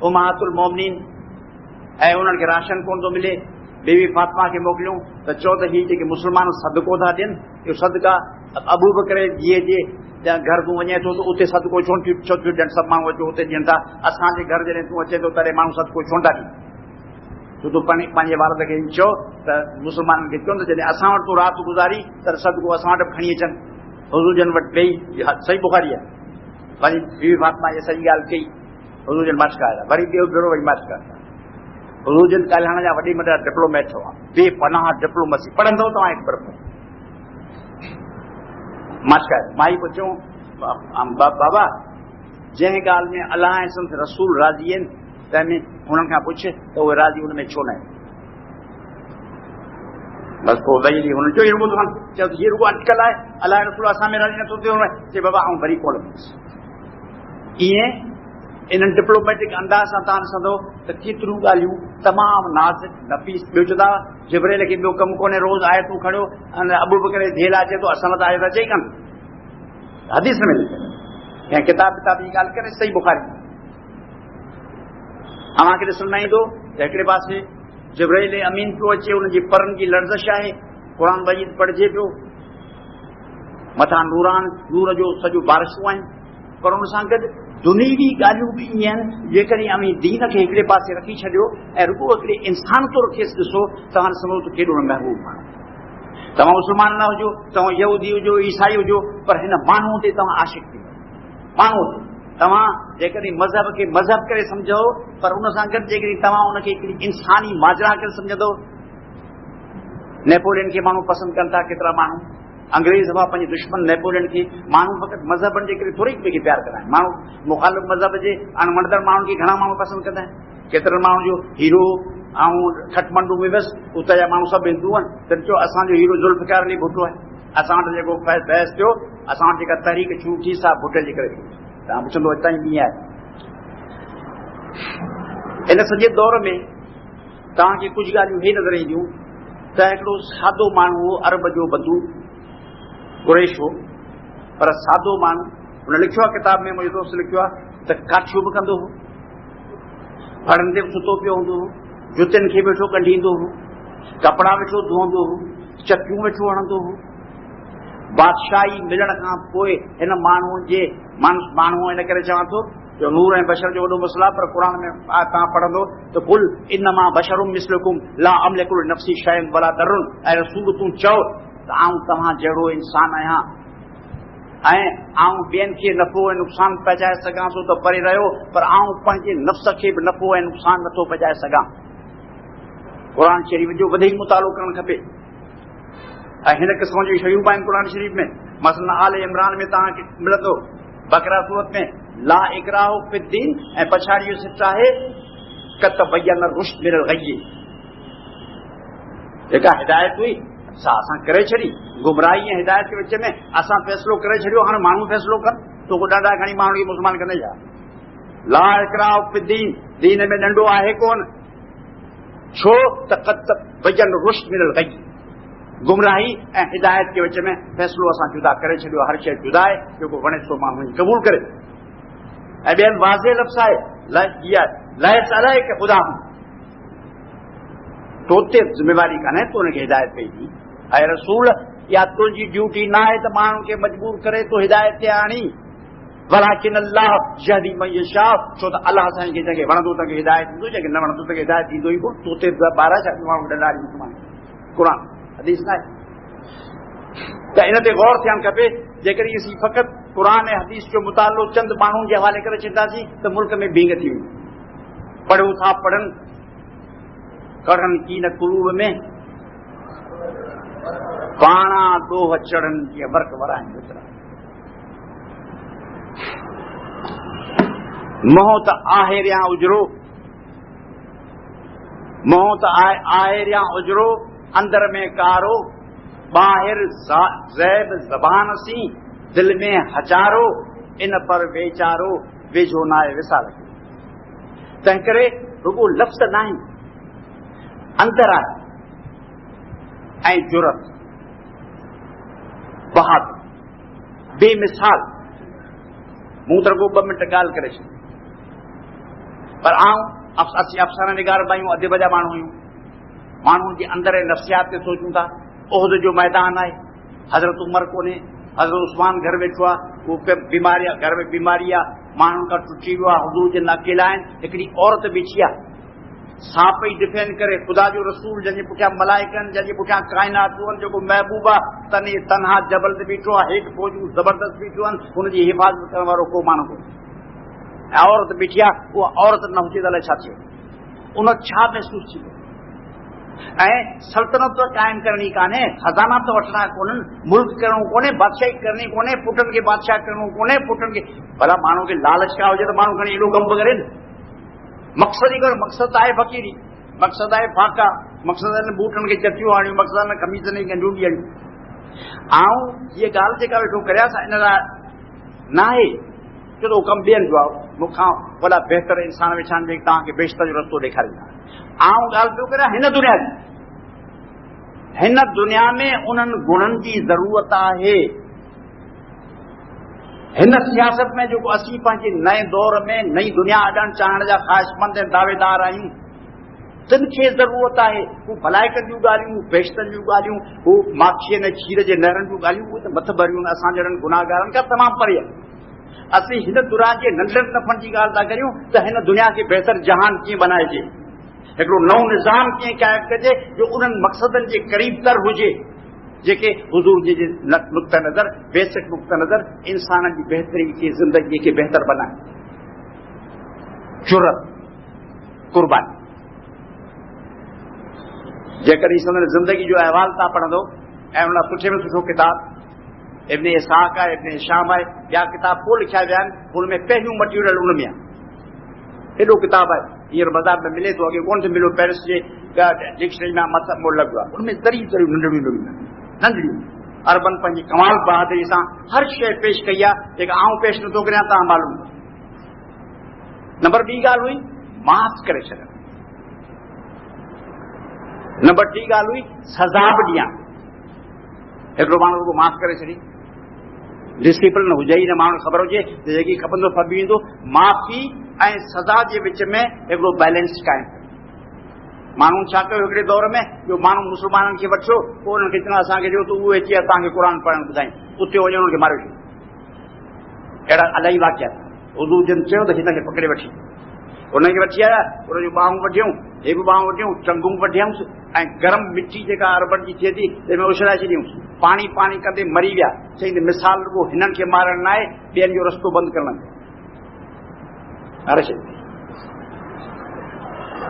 Speaker 2: उम्महातुल मोमिनीन, ऐं उन्हनि खे राशन कोन थो मिले, بیوی فاطمہ کے موکلیوں تو چو تو ہی کہ مسلمان صدقو تھا دین یہ صدقہ ابو بکر جی جی گھر تو ونے تو اتنے صدقو چھو ڈن سب مانو اچو اتنے ڈین تھا اسان کے گھر جڏهن تو اچے تو ترے مانو صدقو چھوندا ڈی تو پانچے وارد کے چو تو مسلمان کے چون جڏهن اسان وٹ تو رات گزاری تو صدقو اسان وٹ کھنی اچن حضور جن وٹ وئی صحیح بخاری ہے وری بیوی فاطمہ یہ صحیح گال کئی حضور جن مشکا ہے وری بیو بھیڑو وئی مشکا حضور جن کالہانا جا وڈی مڈا ڈپلومیٹ ہوا بے پناہ ڈپلومسی پڑھندو تو ایک برف مشکا ہے مائی پوچھوں بابا جن گال میں اللہ ऐं संत रसूल राज़ी आहिनि त में हुननि खां पुछ त उहे राज़ी हुन में छो न आहिनि बस पोइ वही हुननि जो रुगो तो चयो हीअ रुगो अटकल आहे अलाह रसूल असां में राज़ी नथो थियो चए बाबा आउं वरी कोन ईअं इन्हनि डिप्लोमेटिक अंदाज़ सां तव्हां ॾिसंदो त केतिरियूं ॻाल्हियूं तमामु नाज़ुक नफ़ीस ॿियो चवंदा जिब्राइल खे ॿियो कमु कोन्हे रोज़ आहे तूं खणियो अबू बकर झेल अचे थो असां वटि आहे त अचे कोन हदीस में लिखियल कंहिं किताब जी ॻाल्हि करे सही बुखारी अव्हांखे ॾिसण न ईंदो त हिकिड़े पासे जिब्राइल अमीन पियो अचे हुनजी परनि जी लर्ज़िश आहे क़ुर मजीद पढ़िजे पियो मथां नूर जो सॼो बारिशूं आहिनि पर हुन सां गॾु दुनियावी ॻाल्हियूं बि ईअं आहिनि जेकॾहिं अमी दीन खे हिकिड़े पासे रखी छॾियो ऐं रुगो हिकिड़े इंसान तौरु खेसि ॾिसो तव्हां ॾिसंदो त केॾो महबूब माण्हू तव्हां मुस्लमान न हुजो तव्हां यहूदी हुजो ईसाई हुजो पर हिन माण्हूअ ते तव्हां आशिक़ थी माण्हू तव्हां जेकॾहिं मज़हब खे मज़हब करे सम्झो पर उन सां गॾु जेकॾहिं तव्हां उनखे हिकिड़ी इंसानी माजरा करे सम्झंदो नेपोलियन खे माण्हू पसंदि कनि था केतिरा माण्हू अंग्रेज़ हुआ पंहिंजे दुश्मन नेपोलियन खे माण्हू फ़क़ति मज़हबनि जे करे थोरी ॿिए खे प्यार कंदा आहिनि माण्हू मुखालिफ़ मज़हब जे अणवणंदड़ माण्हुनि खे घणा माण्हू पसंदि कंदा आहिनि केतिरनि माण्हुनि जो हीरो ऐं खटमंडू में बसि उतां जा माण्हू सभु हिंदू आहिनि त चयो असांजो हीरो ज़ुल्फ़िकार अली भुट्टो आहे असां वटि जेको बहस थियो असां वटि जेका तहरीक शुरू थी सा भुट्टे जे करे तव्हां पुछंदो हितां ई कीअं आहे हिन सॼे दौर में तव्हांखे कुझु ॻाल्हियूं हे नज़र ईंदियूं त हिकिड़ो सादो माण्हू हो अरब जो बंधू कुरैश हो पर सादो माण्हू हुन लिखियो आहे किताब में मुंहिंजो दोस्त लिखियो आहे त काठियूं बि कंदो हो पढ़ंदे बि सुतो पियो हूंदो हो जुतियुनि खे वेठो कढींदो हो कपिड़ा वेठो धोअंदो हो चकियूं वेठो हणंदो हो बादशाही मिलण खां पोइ हिन माण्हू इन करे चवां थो जो नूर ऐं बशर जो वॾो मसइलो आहे पर क़ुर में तव्हां पढ़ंदो त कुल इन्नमा बशरुम मिस्लुकुम ला अमलिकु नफ्सी शैअन वला दरुन ऐं रसूल तूं चओ त आऊं तव्हां जहिड़ो इंसान आहियां ऐं आऊं ॿियनि खे नफ़ो ऐं नुक़सान पहुचाए सघां थो त परे रहियो पर आऊं पंहिंजे नफ़्स खे बि नफ़ो ऐं नुक़सान नथो पहुचाए सघां क़ुर शरीफ़ जो वधीक मुतालो करणु खपे ऐं हिन क़िस्म जूं शयूं बि आहिनि क़ुर शरीफ़ में मसलन आल इमरान में तव्हांखे मिलंदो बकरा सूरत में ला इकराह फिद्दीन ऐं पछाड़ी जो सिट आहे कतबय्यन रुश्द मिनल ग़य्य जेका हिदायत हुई असां करे छॾी गुमराही ऐं हिदायत जे विच में असां फ़ैसिलो करे छॾियो हाणे माण्हू फ़ैसिलो कनि तो को ॾाढा घणी माण्हू खे मुस्लमान कंदे छा ला इकराह फिद्दीन दीन में ॾंडो आहे कोन छो त कतबय्यन रुश्द मिनल ग़य्य गुमराही ऐं हिदायत के विच में फ़ैसिलो असां जुदा करे छॾियो हर शइ जुदा आहे जेको वणे सो माण्हू क़बूल करे ऐं ॿियनि वाज़े लफ़्ज़ आहे लैस अलैक ख़ुदा तो ते ज़िम्मेवारी कान्हे तो हुनखे हिदायत पई थी ऐं रसूल या तुंहिंजी ड्यूटी न आहे त माण्हुनि खे मजबूर करे तो हिदायत ते आणी वलाकिन अल्लाह यहदी मन यशा छो त अलाह साईं खे जंहिंखे वणंदो तंहिंखे हिदायत ॾींदो जंहिंखे न वणंदो तंहिंखे हिदायत ॾींदो ई कोन तो ते 12 छा माण्हू ॾंडा ॾींदो क़ुर हदीस न आहे त इन ते गौर थियणु खपे जेकॾहिं असीं फ़क़ति क़ुर ऐं हदीस जो मुतालो चंद माण्हुनि जे हवाले करे छॾींदासीं त मुल्क में भींग थी वेंदी पढ़ियो था पढ़नि कढ़नि की न कुलूब में पाणा ॾोह चढ़नि जीअं वर्क वराइनि वेतिरा मोह त आहेरियां उजरो मोह त आहेरियां उजरो अंदर में कारो ॿाहिर ज़ैब ज़बान सी दिल में हजारो इन पर वेचारो वेझो न आहे विसाल तंहिं करे रुगो लफ़्ज़ न आहिनि अंदर आहे ऐं जुरत बहादुर बेमिसाल मूं त रुगो 2 मिंट ॻाल्हि करे छॾी पर असीं अफ़साना निगार भाइयूं अदब जा माण्हू आहियूं माण्हुनि जे अंदर नफ़्सियात ते सोचूं था। उहद जो मैदान आहे, हज़रत उमर कोन्हे, हज़रत उस्मान घर वेठो आहे, उहो बीमारी आहे, घर में बीमारी आहे, माण्हुनि खां टुटी वियो आहे, हुज़ूर जन अकेला आहिनि। हिकिड़ी औरत बीठी आहे, सां पई डिफेंड करे ख़ुदा जो रसूल जंहिंजे पुठियां मलाइकनि, जंहिंजे पुठियां काइनातूं आहिनि, जेको महबूब आहे तने तनहा जबल ते बीठो आहे, हेठि फौजूं ज़बरदस्त बीठियूं आहिनि, हुनजी हिफ़ाज़त करण वारो को माण्हू कोन्हे। ऐं औरत बीठी आहे, उहा औरत न हुजे त अलाए छा थियो, उन छा महसूस थी। ऐं सल्तनत क़ाइमु करणी कान्हे, खज़ाना त वठणा कोन्हनि, मुल्क करणो कोन्हे, बादशाही करणी कोन्हे, पुटनि खे बादशाह करणो कोन्हे, पुटनि खे भला माण्हू खे लालच का हुजे त माण्हू खणी एॾो कमु करे न। मक़सद ई कोन्हे, मक़सद आहे फ़क़ीरी, मक़सद आहे फाका, मक़सद आहिनि बूटनि खे चटियूं आणियूं, मक़सद आहिनि कमीज़नि खे ॻंढियूं ॾियणियूं। ऐं हीअ ॻाल्हि जेका वेठो करियासीं हिन लाइ न आहे छो त कमु ॿियनि जो आहे, मूंखां वॾा बहितर इंसान वेठा आहिनि जेके तव्हांखे बेशतर जो रस्तो ॾेखारींदा। आउं ॻाल्हि पियो करियां हिन दुनिया जी, हिन दुनिया में उन्हनि गुणनि जी ज़रूरत आहे। हिन सियासत में जेको असीं पंहिंजे नए दौर में नई दुनिया अॾणु चाहण जा ख़्वाहिशमंद ऐं दावेदार आहियूं, तिन खे ज़रूरत आहे। हू भलाइकनि जूं ॻाल्हियूं, बेशतनि जूं ॻाल्हियूं, हू माखीअ ऐं खीर जे नहरनि जूं ॻाल्हियूं, उहे त मथ भरियूं आहिनि असां जहिड़नि गुनाहगारनि खां तमामु परे आहे। असीं हिन दुनिया जे नंढनि नफ़नि जी ॻाल्हि था करियूं त हिन दुनिया खे बहितर जहान कीअं बनाइजे, हिकिड़ो नओं निज़ाम कीअं क़ाइमु कजे जो उन्हनि मक़सदनि जे क़रीब तर हुजे जेके हुज़ूर जे नुक़्ता नज़र, बेसिक नुक़्ता नज़र इंसाननि जी बहितरी खे, ज़िंदगीअ खे बहितर बनाए। जुरत, कुर्बानी। जेकॾहिं संदनि ज़िंदगी जो अहवाल तव्हां पढ़ंदो ऐं उन सुठे में सुठो किताब इब्न इसहाक़ आहे, इब्न हिशाम आहे, ॿिया किताब पोइ लिखिया विया आहिनि, हुनमें पहिरियों मटीरियल उन में आहे। हेॾो किताब आहे, हींअर बाज़ार में मिले थो, अॻे कोन थो मिलियो, पेरिस जे डिक्शनरी में मथां मोड़ लॻियो आहे। उनमें तरियूं तरियूं नंढड़ियूं अरबन पंहिंजी कमाल बहादुरी सां हर शइ पेश कई आहे जेका आउं पेश नथो करियां, तव्हां मालूम। नंबर ॿी ॻाल्हि हुई माफ़ करे छॾणु, नंबर टी ॻाल्हि हुई सज़ा बि ॾियां। हिकिड़ो माण्हू रुॻो माफ़ करे छॾी, डिसिप्लिन हुजे ई न, माण्हू ख़बर हुजे त जेकी खपंदो फबी वेंदो। माफ़ी ऐं सज़ा जे विच में हिकिड़ो बैलेंस क़ाइमु कयो। माण्हू छा कयो हिकिड़े दौर में, जो माण्हू मुस्लमाननि खे वठो, पोइ उन्हनि खे चवणो असांखे ॾियो, त उहे अची असांखे क़ुर पढ़णु ॿुधाईं, उते वञी उन्हनि खे मारे छॾियो। अहिड़ा इलाही वाकिया हुज़ूर जन चयो त हिन खे पकिड़े वठी, हुनखे वठी आया, हुनजूं ॿाहूं वढियूं, हे बि ॿाहूं वढियूं, टंगूं वढियऊंसि ऐं गरम मिटी जेका अरबन जी थिए थी तंहिंमें उछलाए छॾियूंसि। पाणी पाणी कंदे मरी विया। चई मिसाल रुॻो हिननि खे मारण न आहे, ॿियनि जो रस्तो बंदि करण जो।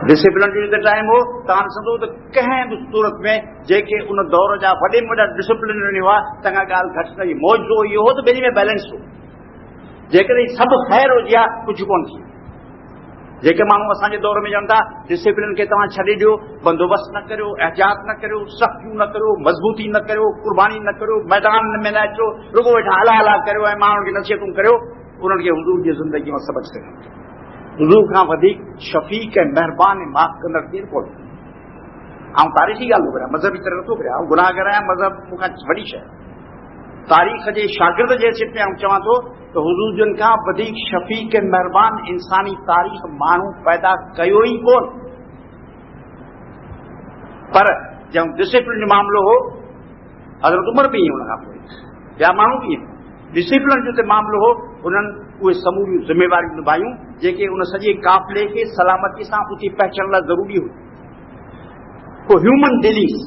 Speaker 2: डिसिप्लिन जो त टाइम हो, तव्हां ॾिसंदो त कंहिं बि सूरत में जेके उन दौर जा वॾे में वॾा डिसिप्लिन हुआ, चङा ॻाल्हि घटि न हुई। मौजो इहो हो त ॿिन्ही में बैलेंस हो। जेकॾहिं सभु ख़ैर हुजे हा, कुझु कोन थी। जेके माण्हू असांजे दौर में चवनि था डिसिप्लिन खे तव्हां छॾे ॾियो, बंदोबस्तु न करियो, एहतियात न करियो, सख़्तियूं न करियो, मज़बूती न करियो, कुर्बानी न करियो, मैदान में न अचो, रुॻो वेठा हला हला करियो ऐं माण्हुनि खे नसीहतूं करियो, उन्हनि खे हुज़ूर जी ज़िंदगी में सबक़ सिखणु। हुज़ूर खां वधीक शफ़ीक़ ऐं महिरबान ऐं माफ़ कंदड़ केरु कोन्हे। आउं तारीख़ी ॻाल्हि थो करियां, मज़हबी तरह नथो करियां, आउं गुनाहगार आहियां, मज़हब मूंखां वॾी शइ। तारीख़ जे शागिर्द जे हैसियत में आउं चवां थो त हुज़ूर जन खां वधीक शफ़ीक़ ऐं महिरबान इंसानी तारीख़ माण्हू पैदा कयो ई कोन। पर जंहिं डिसिप्लिन जो मामिलो हो, हज़रत उमर बि ईअं, हुन खां पोइ ॿिया माण्हू बि ईअं। डिसिप्लिन जो मामिलो हो, उन्हनि उहे समूरियूं ज़िम्मेवारियूं निभायूं जेके उन सॼे काफ़िले खे सलामती सां उते पहुचण लाइ ज़रूरी हुई। पोइ ह्यूमन डिलीस,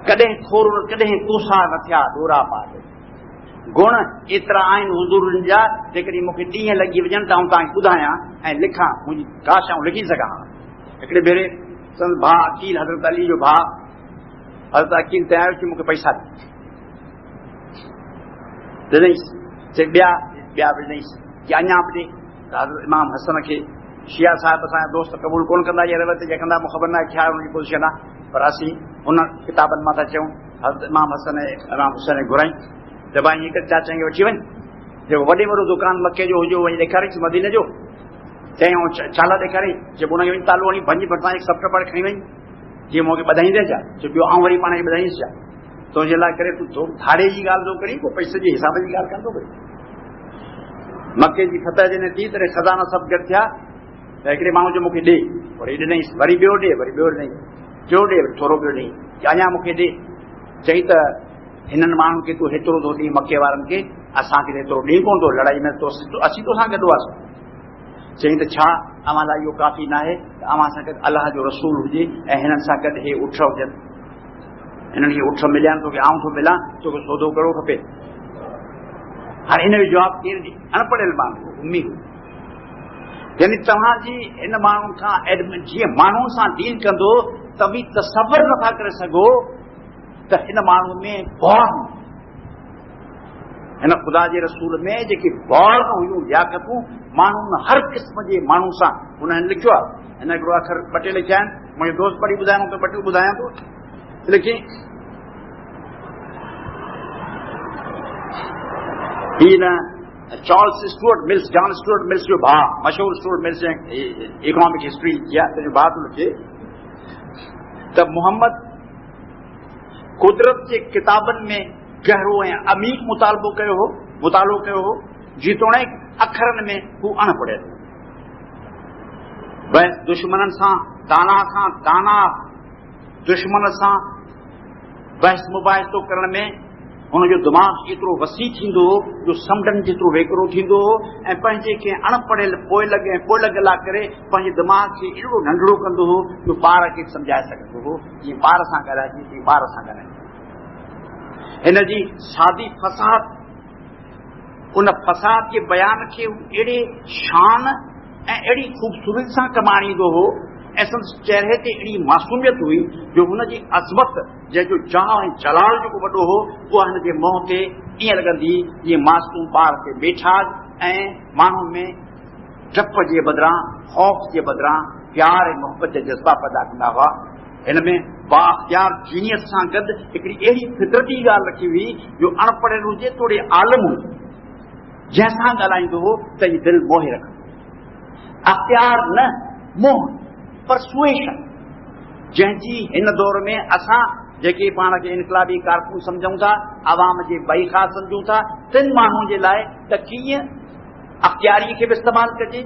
Speaker 2: कॾहिं खोर, कॾहिं तोसा न थिया, डोरा पात। गुण एतिरा आहिनि हुज़ूरनि जा, जेकॾहिं मूंखे ॾींहं लॻी वञनि त आउं तव्हांखे ॿुधायां ऐं लिखां, मुंहिंजी काश आउं लिखी सघां। हिकिड़े भेरे संदसि भाउ अकील, हज़रत अली जो भाउ, हज़रत अकील तयारु थी मूंखे पैसा ॾिनईसि, चई ॿिया बि ॾिनईसि, की अञा बि ॾे। त हज़रत इमाम हसन खे शिया साहिब असांजा दोस्त क़बूल कोन कंदा, इहा रवत जे कंदा, मूंखे ख़बर न आहे छा हुनजी पोज़ीशन आहे, पर असीं हुन किताबनि मां था चऊं। हज़रत इमाम हसन ऐं इमाम हुसैन घुराई त भाई हिकु चाचा खे वठी वञ, जेको वॾे वॾो दुकानु मके जो हुजे वञी ॾेखारियईंसि मदीने जो। चयईं छाला ॾेखारियईं, चए हुनखे वञी तालो वञी भंज भरिसां हिकु सफ़्ट पढ़ खणी वञी, जीअं मूंखे ॿधाईंदे छा, चए ॿियो आउं वरी पाण खे ॿधाईंसि छा, तुंहिंजे लाइ करे तूं थोरो धाड़े जी ॻाल्हि थो करी, पोइ पैसे जे हिसाब जी ॻाल्हि कान थो करी। मके जी फतह जॾहिं थी तॾहिं खज़ाना सभु गॾु थिया, त त हिकिड़े माण्हू जो मूंखे ॾे, वरी ॾिनई, वरी ॿियो ॾे, वरी ॿियो ॾिनई, टियों ॾे, वरी थोरो ॿियो ॾेई, अञा मूंखे ॾे। चई त हिननि माण्हुनि खे तूं हेतिरो थो ॾीं, मके वारनि खे, असांखे हेतिरो ॾीं कोन थो, लड़ाई में तो असीं तोसां गॾु हुआसीं। चई त छा अव्हां लाइ इहो काफ़ी न आहे त अव्हां सां गॾु अलाह जो रसूल हुजे ऐं हिननि सां गॾु हे उठ हुजनि, हिननि खे उठ मिलिया आहिनि, तोखे आऊं थो मिलां, तोखे सौदो करिणो खपे। हाणे हिन जो जवाबु केरु ॾे? अनपढ़ियल माण्हू, उम्मी हो। यानी तव्हांजी हिन माण्हू खां जीअं माण्हुनि सां डील कंदो तव्हीं तसवर नथा करे सघो त हिन माण्हू में बौर, हिन ख़ुदा जे रसूल में जेके बौर हुयूं, लियाकतूं, माण्हुनि हर क़िस्म जे माण्हू सां उन्हनि लिखियो आहे। हिन हिकिड़ो अखर ॿ टे लिखिया आहिनि, मुंहिंजो दोस्त पढ़ी ॿुधायां त ॿ टे ॿुधायां थो। लिखी ही न Charles Stuart mills, John Stuart mills जो भाउ, मशहूर स्टुअर्ट मिल्स इकोनॉमिक हिस्ट्री किया, तुंहिंजो भाउ थो लिखे त मोहम्मद कुदरत जे किताबनि में गहरो ऐं अमीर मुतालो कयो हो, जीतोणीक अखरनि में हू अनपढ़ियल। बस दुश्मननि सां दाना खां दाना, दुश्मन सां बहस मुबाहिसो करण में हुनजो दिमाग़ एतिरो वसी थींदो हो जो समुंडनि जेतिरो वेकिरो थींदो हो, ऐं पंहिंजे खे अनपढ़ियल पोइ लॻला करे पंहिंजे दिमाग़ खे एॾो नंढड़ो कंदो हो जो ॿार खे सम्झाए सघंदो हो, जीअं ॿार सां ॻाल्हाइजे, जीअं ॿार सां ॻाल्हाइजे। हिन जी सादी फसाद, उन फसाद जे बयान खे अहिड़े शान ऐं अहिड़ी ख़ूबसूरती सां कमाणींदो हो ऐं संदसि चेहरे ते अहिड़ी मासूमियत हुई जो हुनजी अज़मत, जंहिंजो जाह ऐं जलाल जेको वॾो हो, उहा हिन जे मुंहं ते ईअं लॻंदी जीअं मासूम ॿार खे बेठाज ऐं माण्हुनि में डप जे बदिरां, ख़ौफ़ जे बदिरां प्यार ऐं मोहबत जा जज़्बा पैदा कंदा हुआ। हिन में बाख्तियार जीनियस सां गॾु हिकिड़ी अहिड़ी फितरती ॻाल्हि रखी हुई जो अनपढ़ियल हुजे, थोरे आलम हुजे, जंहिंसां ॻाल्हाईंदो हो त ही दिलि मोहे रखंदो। अख़्तियार न, मोह, परसुएशन, जंहिंजी हिन दौर में असां जेके पाण खे इनकलाबी कारकुन सम्झूं था, आवाम जे बईखा सम्झूं था, तिन माण्हुनि जे लाइ त कीअं अख़्तियारी खे बि इस्तेमालु कजे,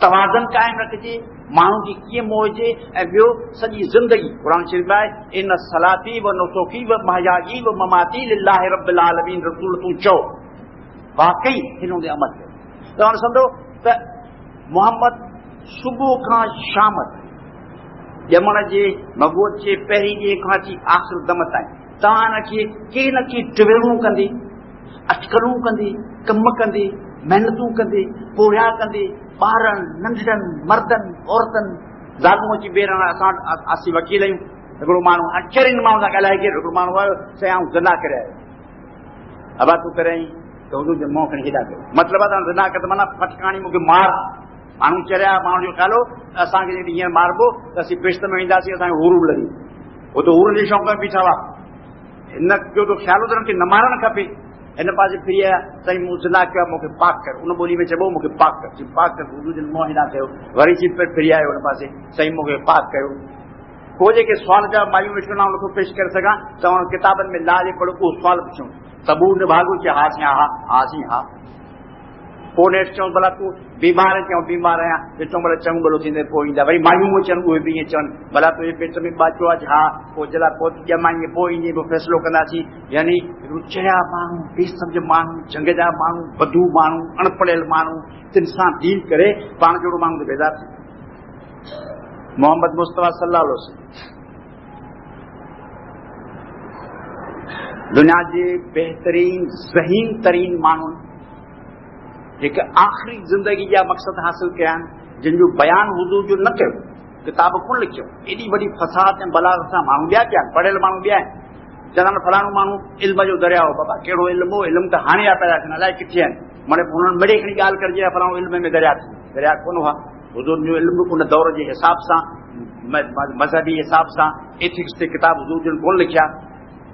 Speaker 2: तवाज़न क़ाइमु रखिजे, माण्हू जी कीअं मोहिजे, ऐं ॿियो सॼी ज़िंदगी क़ुरान शरीफ़ आहे इन सलाती व नुसुकी व महयाई व ममाती लिल्लाहि रब्बिल आलमीन, रसूल तूं चओ वाकई हिन ते अमल कयो। त हाणे सम्झो त मोहम्मद सुबुह खां शाम ॼमण जे मगोद जे पहिरीं ॾींहं खां अची आख़िर दम ताईं तव्हां हिनखे के न के टिवेड़ूं कंदे, अटकलूं कंदे, कम कंदे, महिनतूं कंदे, पोरिया कंदे, ॿारनि, नंढड़नि, मर्दनि, औरतनि, ज़ालूं अची बेरण असीं वकील आहियूं। हिकिड़ो माण्हू अचरनि माण्हू सां ॻाल्हाए करे हिकिड़ो माण्हू आयो, चई आऊं ज़िना करे आयो, अबा तूं करे आई त हुन जे मुंहुं खणी हेॾा कयो, मतिलबु आहे ज़िना करे त माना फटकाणी मूंखे मार। माण्हू चरिया, माण्हू जो ख़्यालो असांखे जॾहिं हीअं मारबो त असीं बेश्त में वेंदासीं, असांखे हुरूब लॻी, उहो त हुर जे शौक़ में बीठा हुआ। हिन जो त ख़्यालो त हुनखे न मारणु खपे। हिन पासे फिरी आया, साईं मूं ज़िना कयो, मूंखे पाक कर, उन ॿोली में चइबो मूंखे पाक कर, पाक कर, हुजूर जे मुंहुं हेॾा कयो, वरी अची फिरी आयो हुन पासे, साईं मूंखे पाक कयो। को जेके सुवाल जा मायूं वेठियूं न नथो पेश करे सघां त हुन किताबनि में ला जे पढ़ो उहो सुवाल पुछूं, सबूर न भाॻो चए हा साईं, हा हा साईं हा। पोइ नेठि चऊं भला तूं बीमार आहीं, चऊं बीमार आहियां, ॾिठो भला चङो भलो थींदे पोइ ईंदा, वरी मायूं अचनि उहे बि ईअं चवनि भला तुंहिंजे पेट में ॿाचो आहे, हा पोइ जला पोइ ॼमाईंदे पोइ ईंदे पोइ फ़ैसिलो कंदासीं। यानी चरिया माण्हू, बेसम्झ माण्हू, जंग जा माण्हू, बधू माण्हू, अनपढ़ियल माण्हू, तिन सां डील करे पाण जहिड़ो माण्हू त बेज़ार थी। मोहम्मद मुस्तफ़ा सल्लल्लाहु अलैहि वसल्लम दुनिया जे बहितरीन ज़हीन तरीन माण्हू जेके आख़िरी ज़िंदगी जा मक़सद हासिल कया आहिनि, जिन जो बयानु हुज़ूर जो न कयो, किताब कोन लिखियो, एॾी वॾी फसाद ऐं बलागत सां माण्हू ॿिया पिया आहिनि, पढ़ियल माण्हू ॿिया आहिनि। चवंदा फलाणो माण्हू इल्म जो दरिया हो, बाबा कहिड़ो इल्मु हो, इल्मु त हाणे आहे पैदा थियनि, अलाए किथे आहिनि, माने हुननि मिड़े खणी ॻाल्हि करिजे फलाणो इल्म में दरिया थी, दरिया कोन हुआ। हुज़ूर जो इल्मु उन दौर जे हिसाब सां, मज़हबी हिसाब सां, एथिक्स ते किताब हुज़ूर जन कोन लिखिया,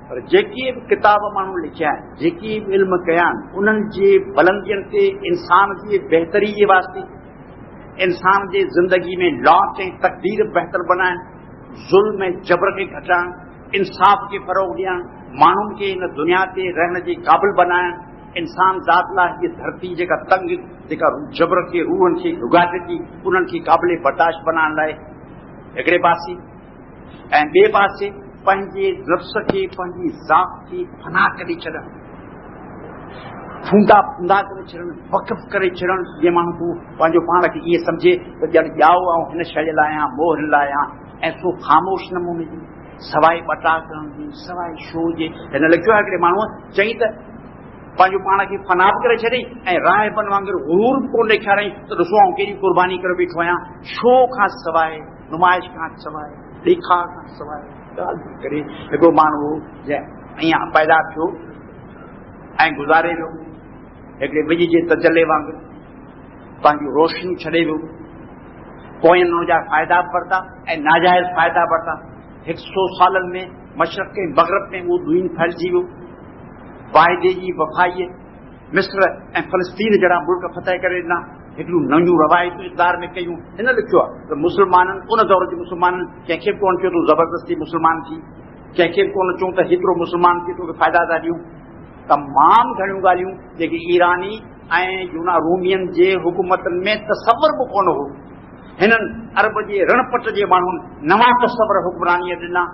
Speaker 2: पर जेके बि किताब माण्हू लिखिया आहिनि, जेके बि इल्म कया आहिनि, उन्हनि जे बुलंदियुनि ते इंसान जी बहितरी जे वास्ते, इंसान जे ज़िंदगी में लॉट ऐं तक़दीर बहितर बनाइण, ज़ुल्म ऐं जबर खे घटाइण, इंसाफ़ खे फ़रोग़ ॾियण, माण्हुनि खे हिन दुनिया ते रहण जे क़ाबिल बनाइण, इंसान ज़ात लाइ हीअ धरती जेका तंग जेका जबर खे रूहनि खे रुगाट जी उन्हनि खे क़ाबिल बर्दाश्त बनाइण लाइ हिकिड़े पासे ऐं ॿिए पासे पंहिंजे नफ़्स खे पंहिंजी ज़ात खे फना करे छॾणु फूंदा फूंदा करे छॾणु वक़फ़ करे छॾणु जीअं माण्हू पंहिंजो पाण खे इहे सम्झे त ॼण ॼाओ ऐं हिन शइ लाइ आहियां मोह लाइ आहियां ऐं सो ख़ामोश नमूने जी सवाइ ॿटा करण जी सवाइ शो जे हिन लिखियो आहे हिकिड़े माण्हूअ चई त पंहिंजो पाण खे फना बि करे छॾी ऐं राहिबनि वांगुरु ग़ुरूर कोन ॾेखारियईं त ॾिसो आउं कहिड़ी क़ुर्बानी करे बीठो आहियां शो खां सवाइ नुमाइश खां सवाइ ॾेखार खां सवाइ ॻाल्हि करे हिकिड़ो माण्हू जंहिं ईअं पैदा थियो ऐं गुज़ारे वियो हिकिड़े बिज जे तजले वांगुरु पंहिंजूं रोशनियूं छॾे वियो पोयनि हुनजा फ़ाइदा बि वरिता ऐं नाजाइज़ फ़ाइदा वरिता 100 सालनि में मशरक़ ऐं मग़रब में उहो दुइन फैलिजी वियो वाइदे जी वफ़ाईअ मिस्र ऐं फ़लस्तीन जहिड़ा मुल्क फतह करे ॾिना हिकिड़ियूं नयूं रवायतूं इक़्तिदार में कयूं हिन लिखियो आहे त मुस्लमाननि उन दौर जे मुस्लमाननि कंहिंखे बि कोन चयो तूं ज़बरदस्ती मुस्लमान थी कंहिंखे बि कोन चऊं त हेतिरो मुस्लमान थी तोखे फ़ाइदा था ॾियूं तमामु घणियूं ॻाल्हियूं जेके ईरानी ऐं रूमियनि जे हुकूमतनि में तसवर बि कोन हो हिननि अरब जे रणपट जे माण्हुनि नवां तसवर हुकमरानीअ ॾिना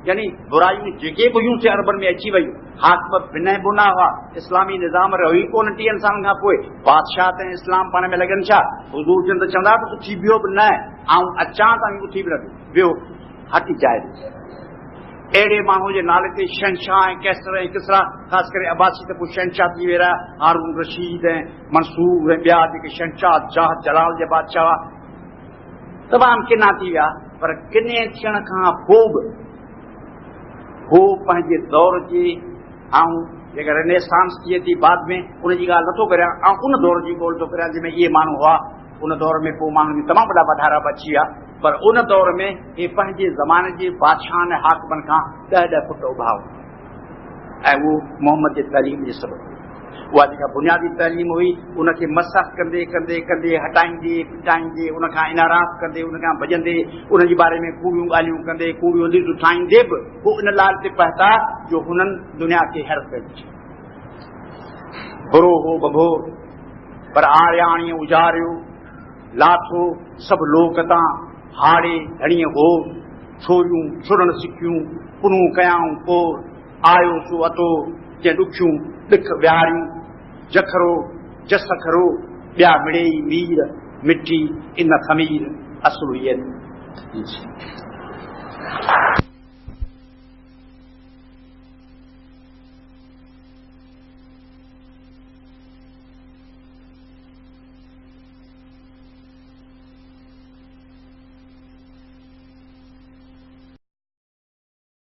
Speaker 2: यानी बुराइयूं जेके बि हुयूं से अरबनि में अची वयूं हाकम बिना बुना हुआ इस्लामी निज़ाम रही कोन 30 सालनि खां पोइ बादशाह ऐं इस्लाम पाण में लॻनि छा हुज़ूर चंद चवंदा त उथी बियो बि न ऐं अचां त उथी बि न बियो हटी जाए अहिड़े माण्हू जे नाले ते शहनशाह ऐं कैसर ऐं किसरा ख़ासि करे अब्बासी त पोइ शहनशाह थी विया हारून रशीद ऐं मंसूर ऐं ॿिया जेके शहनशाह जाह जलाल जे बादशाह हुआ तमामु किना थी विया पर किने थियण खां पोइ बि हो पंहिंजे दौर जे ऐं जेका रेनेसांस थिए थी बाद में उनजी ॻाल्हि नथो करियां ऐं उन दौर जी ॻोल्हि थो करियां जंहिंमें इहे माण्हू हुआ उन दौर में पोइ माण्हुनि में तमामु वॾा वधारा बि अची विया पर उन दौर में हे पंहिंजे ज़माने जे बादशाहनि ऐं हाकमनि खां 10 फुट उभाव ऐं उहो मोहम्मद जे तइलीम जे सबबु उहा जेका बुनियादी तइलीम हुई उनखे मसख कंदे कंदे कंदे हटाईंदे पिटाईंदे उनखां इनाराफ़ कंदे उनखां भॼंदे उनजे बारे में कूड़ियूं ॻाल्हियूं कंदे कूड़ियूं हदीसूं ठाहींदे बि हू इन लाल ते पहुता जो हुननि दुनिया खे हैरत कई बुरो हो बभो पर आरियाणीअ उजारियो लाथो सभु लोक तां हाड़े हणीअ हो छोरियूं छुड़ण सिखियूं पुनूं कयाऊं पोइ आयो सो अतो जंहिं ॾुखियूं ॾिख विहारियूं जखरो जसखरो ॿिया मिड़ेई मीर मिठी इन खमीर असुल